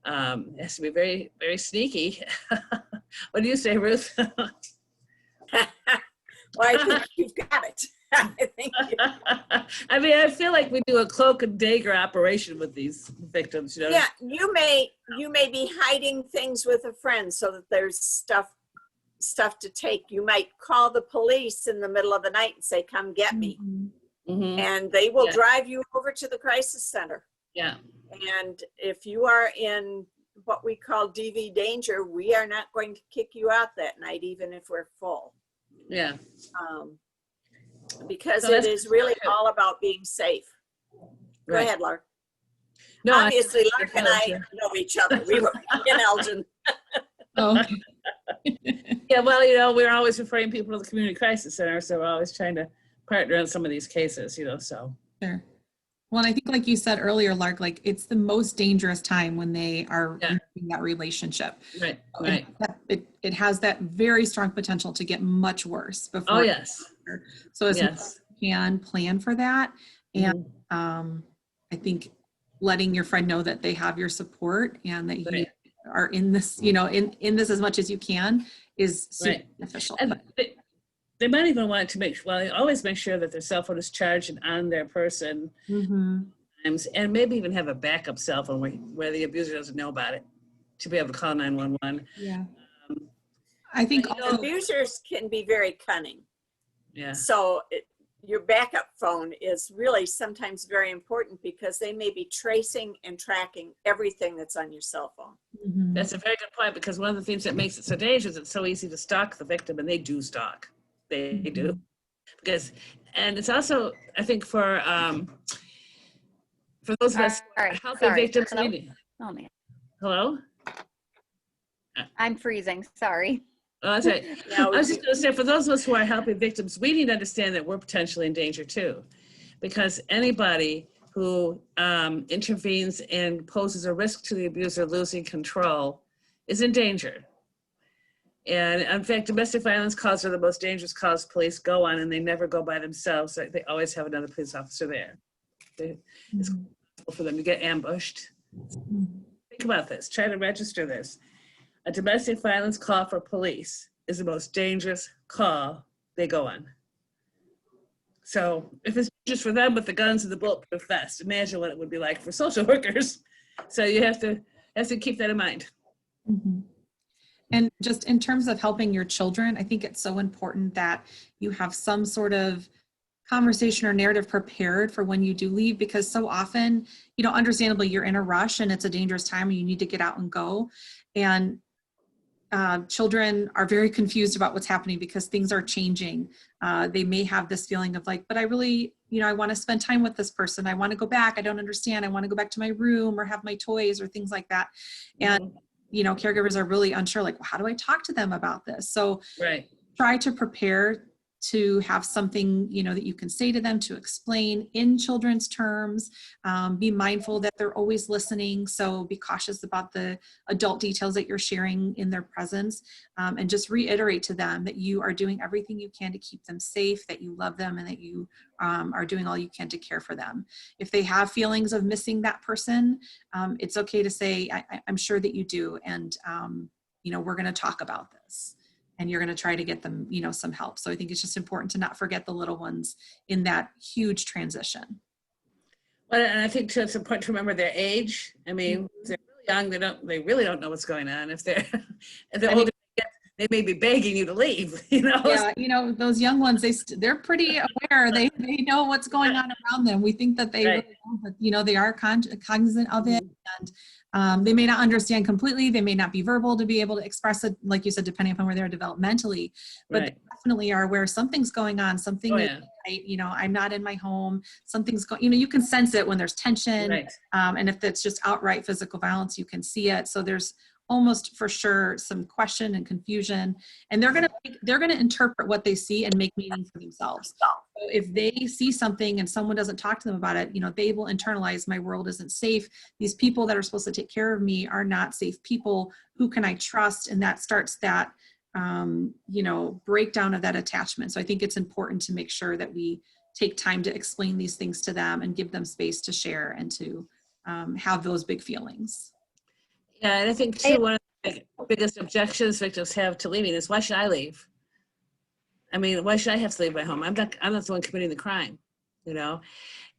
it has to be very, very sneaky. What do you say, Ruth? Well, I think you've got it. I mean, I feel like we do a cloak and dagger operation with these victims. Yeah, you may be hiding things with a friend so that there's stuff to take. You might call the police in the middle of the night and say, "Come get me," and they will drive you over to the crisis center. Yeah. And if you are in what we call DV danger, we are not going to kick you out that night, even if we're full. Yeah. Because it is really all about being safe. Go ahead, Lark. No, I- Obviously, Lark and I know each other. We were in Elgin. Oh, okay. Yeah, well, you know, we're always referring people to the Community Crisis Center, so we're always trying to partner on some of these cases, you know, so. Sure. Well, and I think like you said earlier, Lark, like it's the most dangerous time when they are Yeah. in that relationship. Right, And right. it has that very strong potential to get much worse before. Oh, yes. So as much Yes. as you can plan for that. And Mhm. I think letting your friend know that they have your support and that you Right. are in this, you know, in this as much as you can is super Right. beneficial. And they might even want to always make sure that their cell phone is charged and on their person, Mhm. and maybe even have a backup cell phone where the abuser doesn't know about it, to be able to call 911. Yeah. Um, I think you know, also, Abusers can be very cunning. Yeah, So your backup phone is really sometimes very important because they may be tracing and tracking everything that's on your cell phone. Mhm. that's a very good point, because one of the things that makes it so dangerous, it's so easy to stalk the victim, and they do stalk. They do. And it's also, I think, for those of us All right, helping sorry. victims, Hello? we need. Oh man, Hello? I'm freezing. Sorry. Oh, that's right. Now, I was just going to say, for those of us who are helping victims, we need to understand that we're potentially in danger too, because anybody who intervenes and poses a risk to the abuser losing control is in danger. And in fact, domestic violence calls are the most dangerous calls police go on, and they never go by themselves. They always have another police officer there. It's possible for them to get ambushed. Think about this. Try to register this. A domestic violence call for police is the most dangerous call they go on. So if it's just for them with the guns and the bulletproof vest, imagine what it would be like for social workers. So you have to keep that in mind. Mhm. And just in terms of helping your children, I think it's so important that you have some sort of conversation or narrative prepared for when you do leave, because so often, you know, understandably, you're in a rush and it's a dangerous time and you need to get out and go. And children are very confused about what's happening because things are changing. They may have this feeling of like, but I really, you know, I want to spend time with this person. I want to go back. I don't understand. I want to go back to my room or have my toys or things like that. And, you know, caregivers are really unsure, like, well, how do I talk to them about this? So Right. try to prepare to have something, you know, that you can say to them to explain in children's terms. Be mindful that they're always listening. So be cautious about the adult details that you're sharing in their presence, and just reiterate to them that you are doing everything you can to keep them safe, that you love them, and that you are doing all you can to care for them. If they have feelings of missing that person, it's okay to say, I'm sure that you do. And, you know, we're going to talk about this. And you're going to try to get them, you know, some help. So I think it's just important to not forget the little ones in that huge transition. Well, and I think too, it's important to remember their age. I mean, if they're really young, they really don't know what's going on. If they're older, they may be begging you to leave, you know? Yeah, you know, those young ones, they're pretty aware. They know what's going on around them. We think that they really don't, but you know, they are cognizant of it. And they may not understand completely. They may not be verbal to be able to express it, like you said, depending upon where they're developmentally, but they definitely are aware something's going on, something is, you know, I'm not in my home, something's going, you know, you can sense it when there's tension. And if it's just outright physical violence, you can see it. So there's almost for sure some question and confusion, and they're going to interpret what they see and make meaning for themselves. So if they see something and someone doesn't talk to them about it, you know, they will internalize, my world isn't safe. These people that are supposed to take care of me are not safe people. Who can I trust? And that starts that, you know, breakdown of that attachment. So I think it's important to make sure that we take time to explain these things to them and give them space to share and to have those big feelings. Yeah, and I think too, one of the biggest objections victims have to leaving is, why should I leave? I mean, why should I have to leave my home? I'm not the one committing the crime, you know?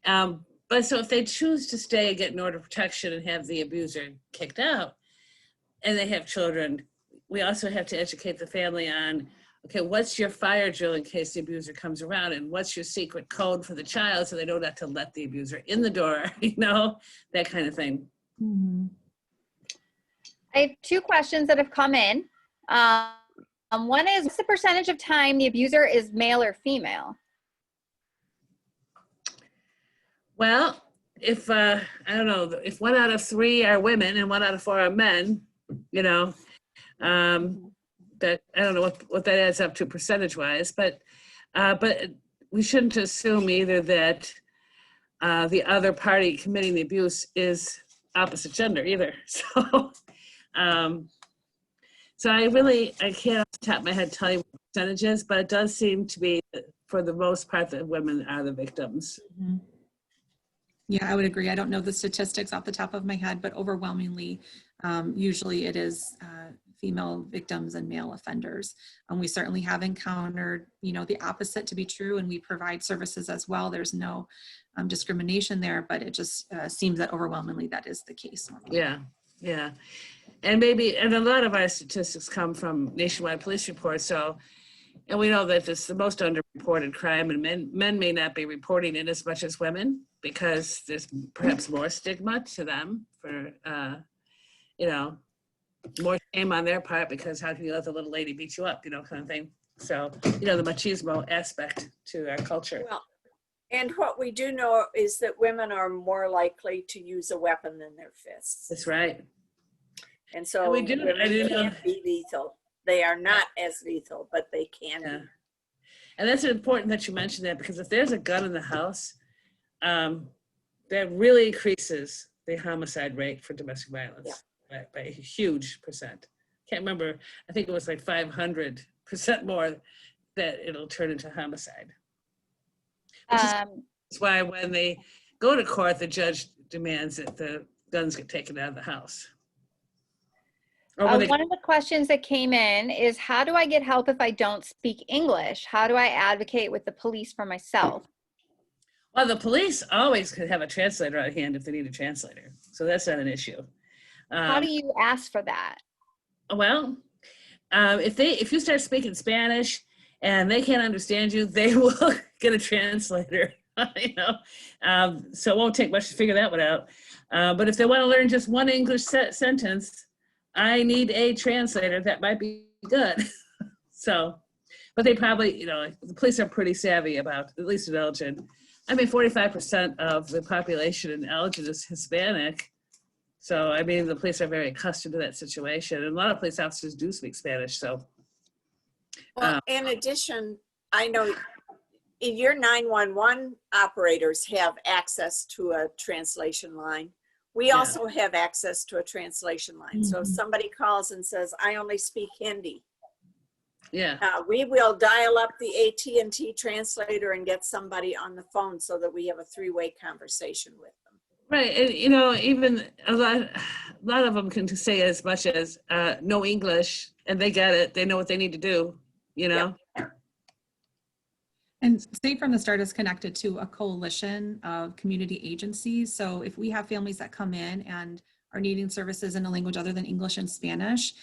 But so if they choose to stay and get an order of protection and have the abuser kicked out, and they have children, we also have to educate the family on, okay, what's your fire drill in case the abuser comes around, and what's your secret code for the child so they know not to let the abuser in the door, you know, that kind of thing. Mm-hmm. I have two questions that have come in. One is, what's the percentage of time the abuser is male or female? Well, I don't know, if 1 out of 3 are women and 1 out of 4 are men, you know, that, I don't know what that adds up to percentage wise, but we shouldn't assume either that the other party committing the abuse is opposite gender either. So, so I can't off the top of my head tell you what percentages, but it does seem to be, for the most part, that women are the victims. Mhm. Yeah, I would agree. I don't know the statistics off the top of my head, but overwhelmingly, usually it is female victims and male offenders. And we certainly have encountered, you know, the opposite to be true, and we provide services as well. There's no discrimination there, but it just seems that overwhelmingly that is the case. Yeah, yeah. And a lot of our statistics come from nationwide police reports. So, and we know that it's the most underreported crime, and men may not be reporting it as much as women because there's perhaps more stigma to them for, you know, more shame on their part because how can you let the little lady beat you up, you know, kind of thing. So, you know, the machismo aspect to our culture. Well, and what we do know is that women are more likely to use a weapon than their fists. That's right. And so And women can be lethal. They are not as lethal, but they can Yeah. be. And that's important that you mention that, because if there's a gun in the house, that really increases the homicide rate for domestic violence by a huge percent. Can't remember, I think it was like 500% more that it'll turn into homicide. Which is why when they go to court, the judge demands that the guns get taken out of the house. One of the questions that came in is, how do I get help if I don't speak English? How do I advocate with the police for myself? Well, the police always could have a translator on hand if they need a translator. So that's not an issue. How do you ask for that? Well, if you start speaking Spanish and they can't understand you, they will get a translator. You know, so it won't take much to figure that one out. But if they want to learn just one English sentence, I need a translator. That might be good. So, but they probably, you know, the police are pretty savvy about, at least in Elgin. I mean, 45% of the population in Elgin is Hispanic. So, I mean, the police are very accustomed to that situation. And a lot of police officers do speak Spanish, so. Well, in addition, I know your 911 operators have access to a translation line. We also have access to a translation line. So if somebody calls and says, I only speak Hindi, we will dial up the AT&T translator and get somebody on the phone so that we have a 3-way conversation with them. Right, and you know, even a lot of them can say as much as no English, and they get it. They know what they need to do, you know. And Save from the Start is connected to a coalition of community agencies. So if we have families that come in and are needing services in a language other than English and Spanish,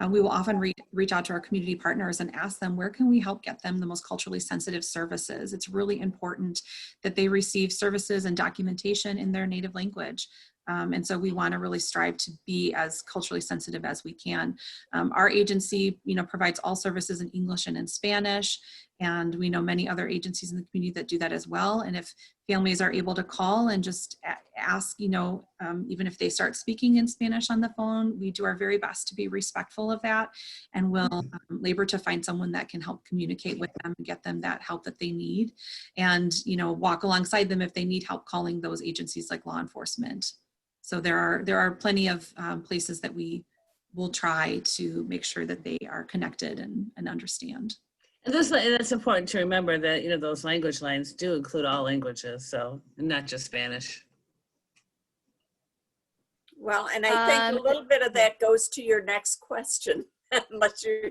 we will often reach out to our community partners and ask them, where can we help get them the most culturally sensitive services? It's really important that they receive services and documentation in their native language. And so we want to really strive to be as culturally sensitive as we can. Our agency, you know, provides all services in English and in Spanish, and we know many other agencies in the community that do that as well. And if families are able to call and just ask, you know, even if they start speaking in Spanish on the phone, we do our very best to be respectful of that, and we'll labor to find someone that can help communicate with them and get them that help that they need, and, you know, walk alongside them if they need help calling those agencies like law enforcement. So there are plenty of places that we will try to make sure that they are connected and understand. And that's important to remember, that, you know, those language lines do include all languages, so not just Spanish. Well, and I think a little bit of that goes to your next question, unless you.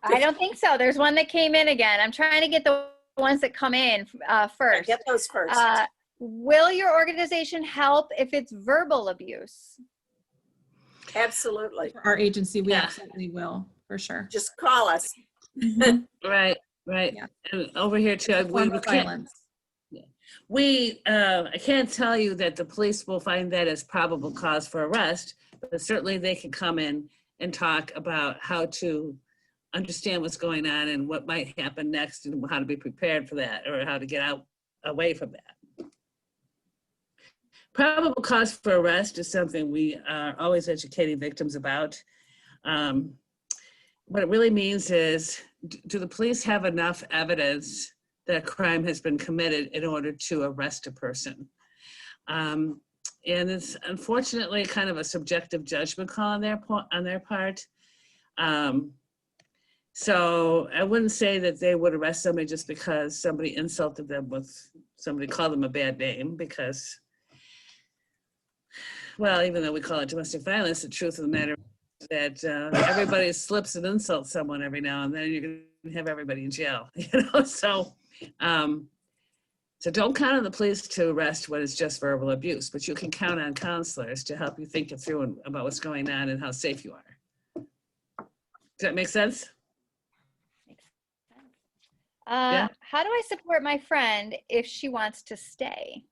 I don't think so. There's one that came in again. I'm trying to get the ones that come in first. Get those first. Will your organization help if it's verbal abuse? Absolutely. For our agency, we absolutely will, for sure. Just call us. Right. Yeah. And over here too, I can't tell you that the police will find that as probable cause for arrest, but certainly they can come in and talk about how to understand what's going on and what might happen next and how to be prepared for that, or how to get away from that. Probable cause for arrest is something we are always educating victims about. What it really means is, do the police have enough evidence that a crime has been committed in order to arrest a person? And it's unfortunately kind of a subjective judgment call on their part. So I wouldn't say that they would arrest somebody just because somebody insulted them with, somebody called them a bad name, because, well, even though we call it domestic violence, the truth of the matter is that everybody slips and insults someone every now and then. You're going to have everybody in jail, So, so don't count on the police to arrest when it's just verbal abuse, but you can count on counselors to help you think it through about what's going on and how safe you are. Does that make sense? Yeah. How do I support my friend if she wants to stay?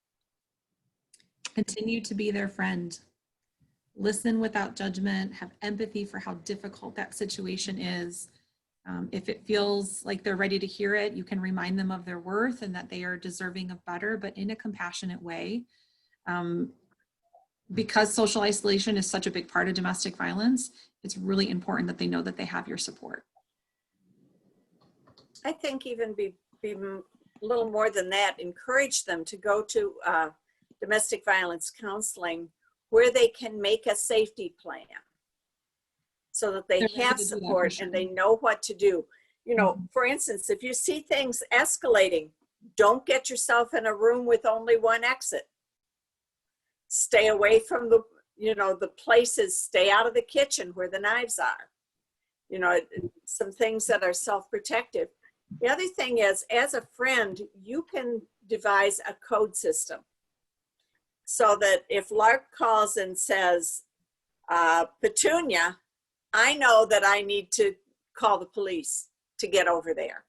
Continue to be their friend. Listen without judgment, have empathy for how difficult that situation is. If it feels like they're ready to hear it, you can remind them of their worth and that they are deserving of better, but in a compassionate way. Because social isolation is such a big part of domestic violence, it's really important that they know that they have your support. I think even be a little more than that, encourage them to go to domestic violence counseling where they can make a safety plan so that they have support and they know what to do. You know, for instance, if you see things escalating, don't get yourself in a room with only one exit. Stay away from the, the places, stay out of the kitchen where the knives are. Some things that are self-protective. The other thing is, as a friend, you can devise a code system so that if Lark calls and says, Petunia, I know that I need to call the police to get over there.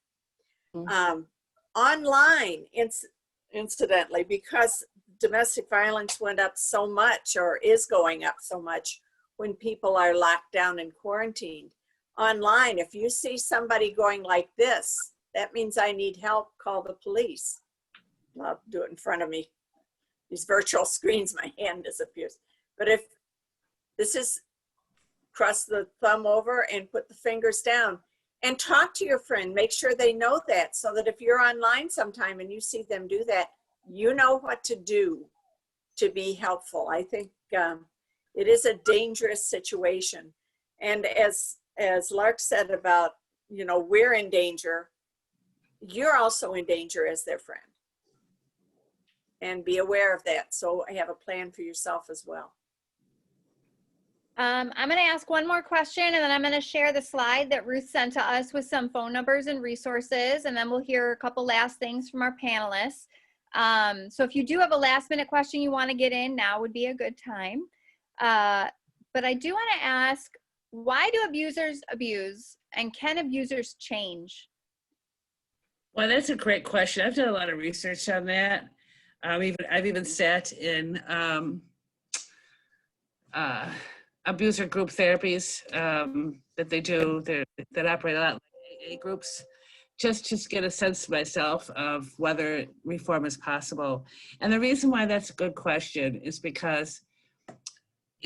Online, incidentally, because domestic violence went up so much or is going up so much when people are locked down and quarantined. Online, if you see somebody going like this, that means I need help, call the police. I'll do it in front of me. These virtual screens, my hand disappears. But if this is, cross the thumb over and put the fingers down and talk to your friend. Make sure they know that so that if you're online sometime and you see them do that, you know what to do to be helpful. I think it is a dangerous situation. And as Lark said about, we're in danger, you're also in danger as their friend. And be aware of that. So have a plan for yourself as well. I'm going to ask one more question and then I'm going to share the slide that Ruth sent to us with some phone numbers and resources. And then we'll hear a couple last things from our panelists. So if you do have a last minute question you want to get in, now would be a good time. But I do want to ask, why do abusers abuse and can abusers change? Well, that's a great question. I've done a lot of research on that. I've even sat in abuser group therapies that they do that operate a lot like AA groups, just to get a sense myself of whether reform is possible. And the reason why that's a good question is because,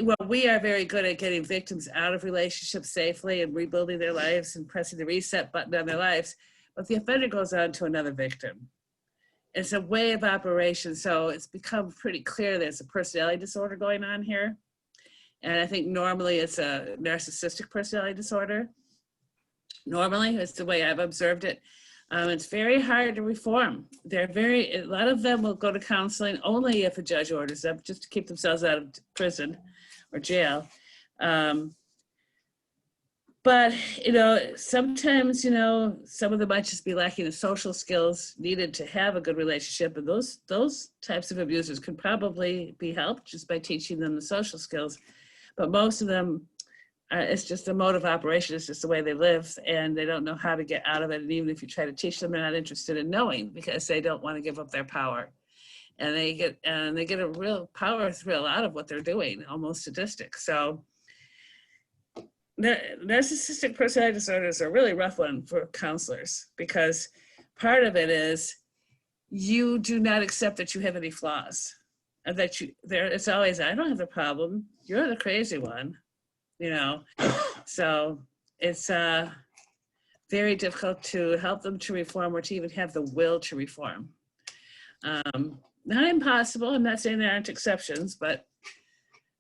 well, we are very good at getting victims out of relationships safely and rebuilding their lives and pressing the reset button on their lives. But the offender goes on to another victim. It's a way of operation. So it's become pretty clear there's a personality disorder going on here. And I think normally it's a narcissistic personality disorder. Normally, it's the way I've observed it. It's very hard to reform. A lot of them will go to counseling only if a judge orders them, just to keep themselves out of prison or jail. But, sometimes, some of them might just be lacking the social skills needed to have a good relationship. And those types of abusers could probably be helped just by teaching them the social skills. But most of them, it's just a mode of operation. It's just the way they live and they don't know how to get out of it. And even if you try to teach them, they're not interested in knowing because they don't want to give up their power. And they get a real power thrill out of what they're doing, almost sadistic. So narcissistic personality disorders are a really rough one for counselors because part of it is you do not accept that you have any flaws. that it's always, I don't have the problem, you're the crazy one, you know. So it's very difficult to help them to reform or to even have the will to reform. Not impossible, I'm not saying there aren't exceptions, but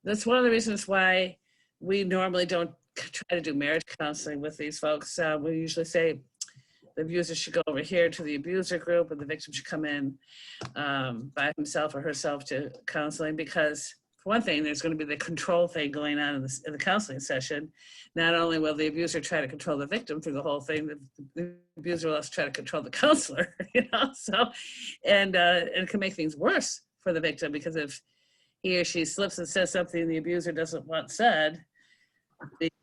that's one of the reasons why we normally don't try to do marriage counseling with these folks. We usually say the abuser should go over here to the abuser group and the victim should come in by himself or herself to counseling, because for one thing, there's going to be the control thing going on in the counseling session. Not only will the abuser try to control the victim through the whole thing, the abuser will also try to control the counselor, you know, so, and it can make things worse for the victim, because if he or she slips and says something the abuser doesn't want said,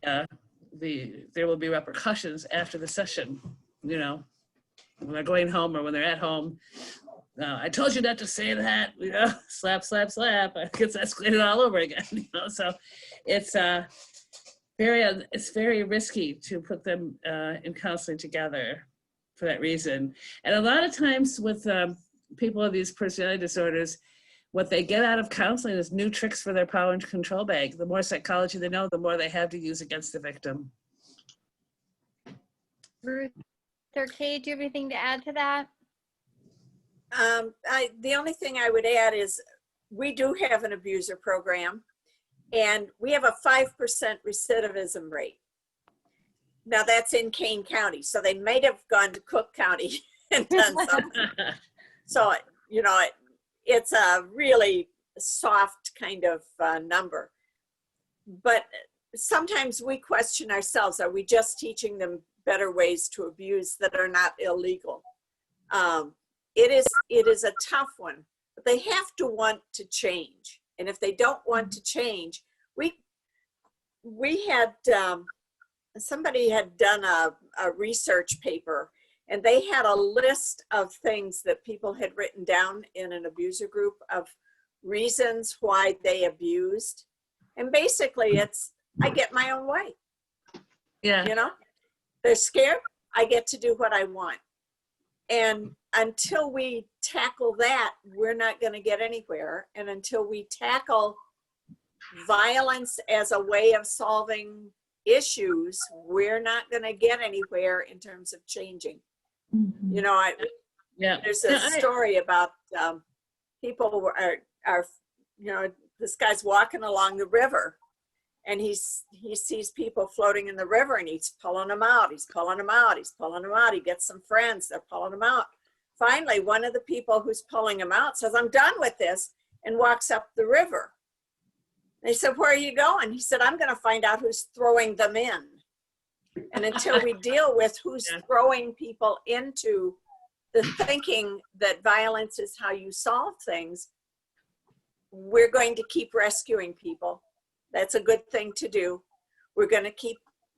there will be repercussions after the session, you know, when they're going home or when they're at home. I told you not to say that, you know, slap, slap, slap. It gets escalated all over again, you know. So it's very risky to put them in counseling together for that reason. And a lot of times with people with these personality disorders, what they get out of counseling is new tricks for their power and control bag. The more psychology they know, the more they have to use against the victim. Ruth or Kate, do you have anything to add to that? The only thing I would add is we do have an abuser program, and we have a 5% recidivism rate. Now that's in Kane County, so they might have gone to Cook County and done something. So, you know, it's a really soft kind of number. But sometimes we question ourselves, are we just teaching them better ways to abuse that are not illegal? It is a tough one, but they have to want to change. And if they don't want to change, we had, somebody had done a research paper, and they had a list of things that people had written down in an abuser group of reasons why they abused. And basically it's, I get my own way. Yeah. You know, they're scared, I get to do what I want. And until we tackle that, we're not going to get anywhere. And until we tackle violence as a way of solving issues, we're not going to get anywhere in terms of changing. You know, there's a story about people are, you know, this guy's walking along the river, and he sees people floating in the river, and he's pulling them out. He's pulling them out. He's pulling them out. He gets some friends. They're pulling them out. Finally, one of the people who's pulling him out says, "I'm done with this," and walks up the river. They said, "Where are you going?" He said, "I'm going to find out who's throwing them in." And until we deal with who's throwing people into the thinking that violence is how you solve things, we're going to keep rescuing people. That's a good thing to do. We're going to keep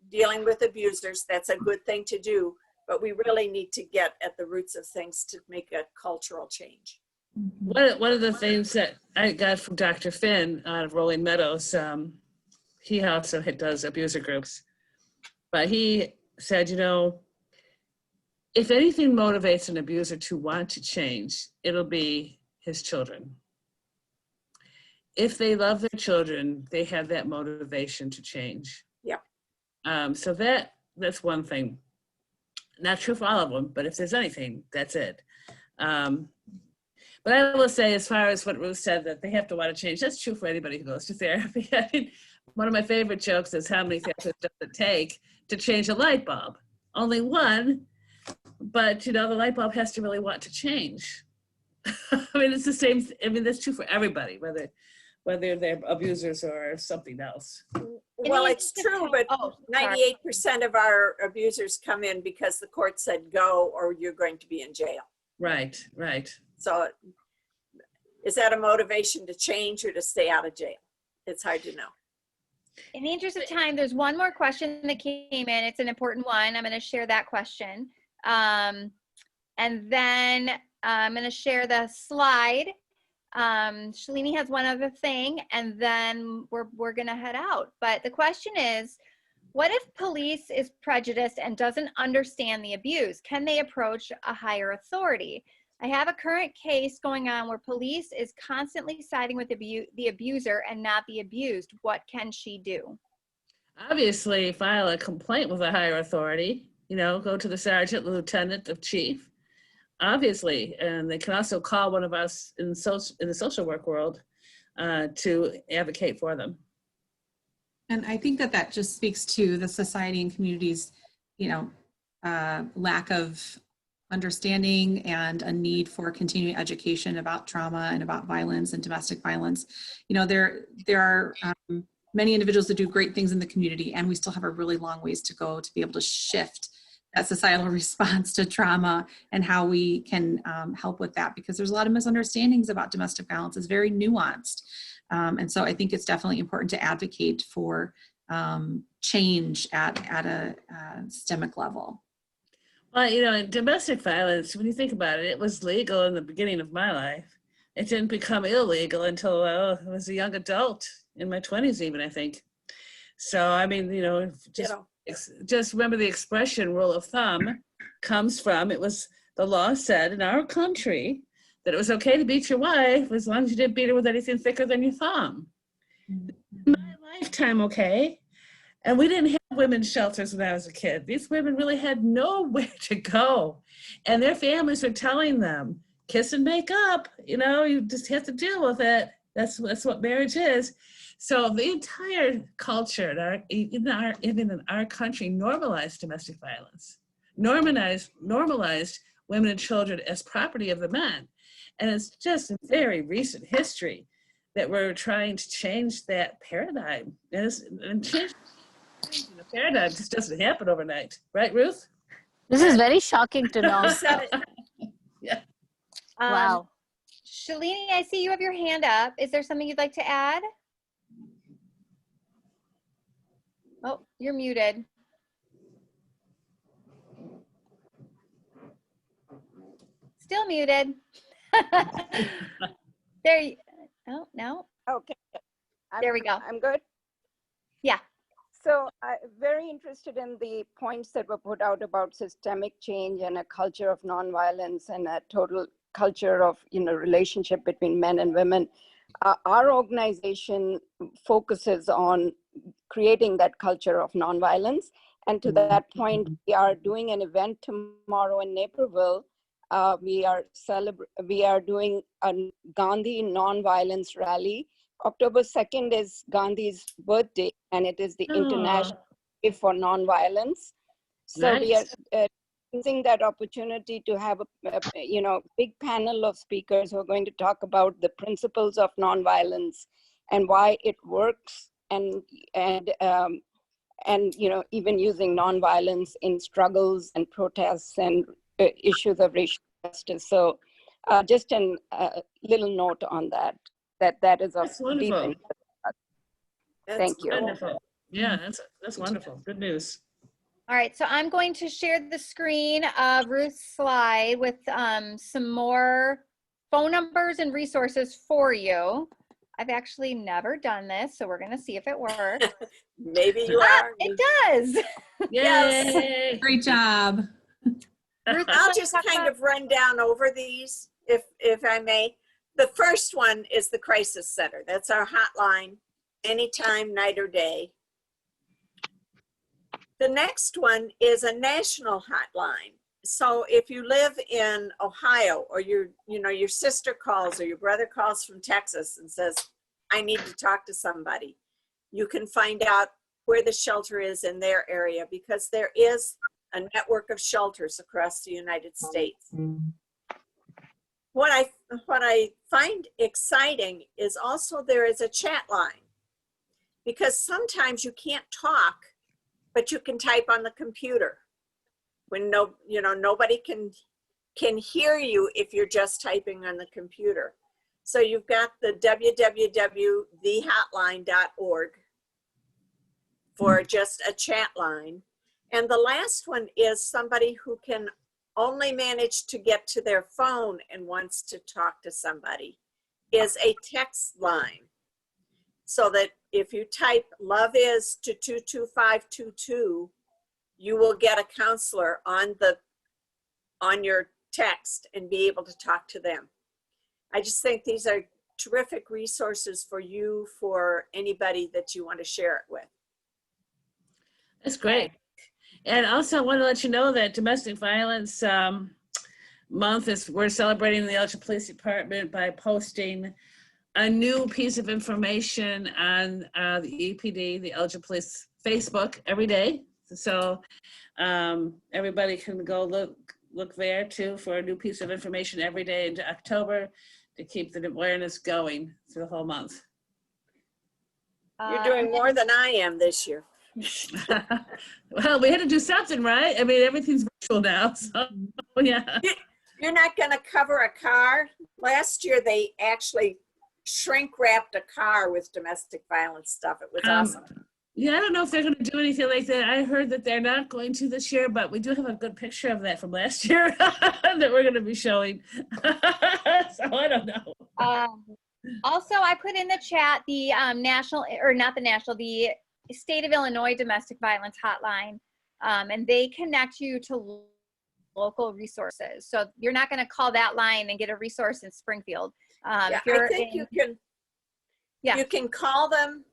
dealing with abusers. That's a good thing to do. But we really need to get at the roots of things to make a cultural change. One of the things that I got from Dr. Finn out of Rolling Meadows, he also does abuser groups, but he said, you know, if anything motivates an abuser to want to change, it'll be his children. If they love their children, they have that motivation to change. Yeah. So that's one thing. Not true for all of them, but if there's anything, that's it. But I will say, as far as what Ruth said, that they have to want to change, that's true for anybody who goes to therapy. I mean, one of my favorite jokes is, how many therapists does it take to change a light bulb? Only one, but you know, the light bulb has to really want to change. I mean, it's the same, I mean, that's true for everybody, whether they're abusers or something else. Well, it's true, but 98% of our abusers come in because the court said go or you're going to be in jail. Right, right. So is that a motivation to change or to stay out of jail? It's hard to know. In the interest of time, there's one more question that came in. It's an important one. I'm going to share that question. And then I'm going to share the slide. Shalini has one other thing, and then we're going to head out. But the question is, what if police is prejudiced and doesn't understand the abuse? Can they approach a higher authority? I have a current case going on where police is constantly siding with the abuser and not the abused. What can she do? Obviously, file a complaint with a higher authority, go to the sergeant, the lieutenant, the chief, obviously. And they can also call one of us in the social work world to advocate for them. And I think that just speaks to the society and community's, lack of understanding and a need for continuing education about trauma and about violence and domestic violence. There are many individuals that do great things in the community, and we still have a really long ways to go to be able to shift that societal response to trauma and how we can help with that, because there's a lot of misunderstandings about domestic violence. It's very nuanced. And so I think it's definitely important to advocate for change at a systemic level. Well, in domestic violence, when you think about it, it was legal in the beginning of my life. It didn't become illegal until I was a young adult, in my 20s even, I think. So, I mean, just remember the expression rule of thumb comes from, the law said in our country that it was okay to beat your wife as long as you didn't beat her with anything thicker than your thumb. In my lifetime, okay? And we didn't have women's shelters when I was a kid. These women really had nowhere to go. And their families were telling them, kiss and make up, you just have to deal with it. That's what marriage is. So the entire culture, even in our country, normalized domestic violence, normalized women and children as property of the men. And it's just in very recent history that we're trying to change that paradigm. And changing the paradigm just doesn't happen overnight. Right, Ruth? This is very shocking to know. Yeah. Wow. Shalini, I see you have your hand up. Is there something you'd like to add? Oh, you're muted. Still muted. There you, oh, no. Okay. There we go. I'm good. Yeah. So I'm very interested in the points that were put out about systemic change and a culture of nonviolence and a total culture of relationship between men and women. Our organization focuses on creating that culture of nonviolence. And to that point, we are doing an event tomorrow in Naperville. We are doing a Gandhi nonviolence rally. October 2nd is Gandhi's birthday, and it is the International Day for Nonviolence. So Nice. we are using that opportunity to have a big panel of speakers who are going to talk about the principles of nonviolence and why it works, and even using nonviolence in struggles and protests and issues of racial justice. So just a little note on that is of That's wonderful. deep interest. Thank you. Wonderful. Yeah, that's wonderful. Good news. All right, so I'm going to share the screen of Ruth's slide with some more phone numbers and resources for you. I've actually never done this, so we're going to see if it works. Maybe you are. It does. Yay! Great job. Ruth, I'll just kind of run down over these, if I may. The first one is the Crisis Center. That's our hotline, anytime, night or day. The next one is a national hotline. So if you live in Ohio, or your sister calls or your brother calls from Texas and says, I need to talk to somebody, you can find out where the shelter is in their area, because there is a network of shelters across the United States. What I find exciting is also there is a chat line, because sometimes you can't talk, but you can type on the computer when nobody can hear you if you're just typing on the computer. So you've got the www.thehotline.org for just a chat line. And the last one is somebody who can only manage to get to their phone and wants to talk to somebody, is a text line. So that if you type love is to 22522, you will get a counselor on your text and be able to talk to them. I just think these are terrific resources for you, for anybody that you want to share it with. That's great. And also I want to let you know that domestic violence month we're celebrating the Elgin Police Department by posting a new piece of information on the EPD, the Elgin Police Facebook every day. So everybody can go look there too for a new piece of information every day into October to keep the awareness going through the whole month. You're doing more than I am this year. Well, we had to do something, right? I mean, everything's virtual now, so yeah. You're not going to cover a car. Last year, they actually shrink wrapped a car with domestic violence stuff. It was awesome. Yeah, I don't know if they're going to do anything like that. I heard that they're not going to this year, but we do have a good picture of that from last year that we're going to be showing. So I don't know. Also, I put in the chat the the State of Illinois Domestic Violence Hotline, and they connect you to local resources. So you're not going to call that line and get a resource in Springfield. Yeah, I think you can call them.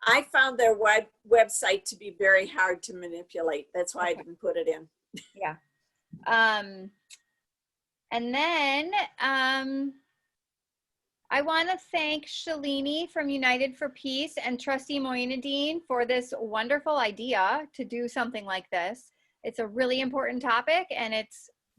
I found their website to be very hard to manipulate. That's why I didn't put it in. Yeah. And then I want to thank Shalini from United for Peace and Trustee Moinadine for this wonderful idea to do something like this. It's a really important topic, and I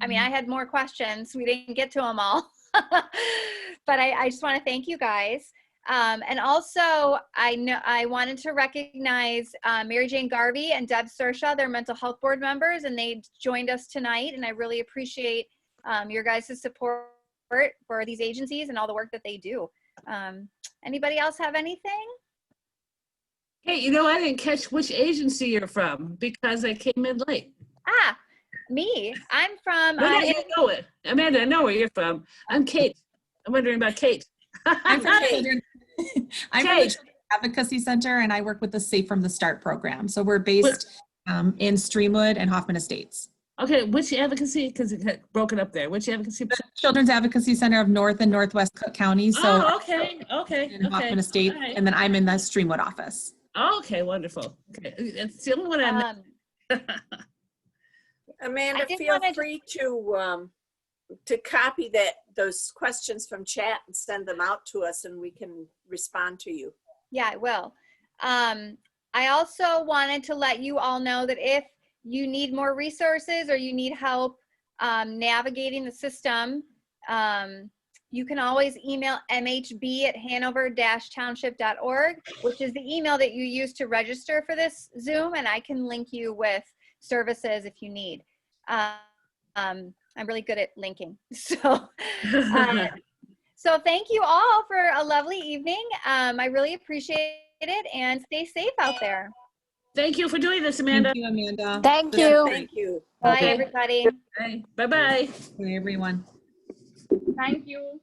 mean, I had more questions. We didn't get to them all, but I just want to thank you guys. And also, I wanted to recognize Mary Jane Garvey and Deb Sersha. They're mental health board members, and they joined us tonight, and I really appreciate your guys' support for these agencies and all the work that they do. Anybody else have anything? Hey, I didn't catch which agency you're from because I came in late. Me. I'm from. You know it. Amanda, I know where you're from. I'm Kate. I'm wondering about Kate. I'm from the Children's Advocacy Center, and I work with the Safe from the Start program. So we're based in Streamwood and Hoffman Estates. Okay, which advocacy? Because it got broken up there. Which advocacy? The Children's Advocacy Center of North and Northwest Cook County. So okay. in Hoffman Estates, right. and then I'm in the Streamwood office. Okay, wonderful. Okay, it's the only one I know. Amanda, feel free to copy those questions from chat and send them out to us, and we can respond to you. Yeah, I will. I also wanted to let you all know that if you need more resources or you need help navigating the system, you can always email mhb@hanover-township.org, which is the email that you use to register for this Zoom, and I can link you with services if you need. I'm really good at linking. So, so thank you all for a lovely evening. I really appreciate it, and stay safe out there. Thank you for doing this, Amanda. Thank you, Amanda. Thank you. Thank you. Bye, Okay. everybody. Bye-bye. Bye, everyone. Thank you.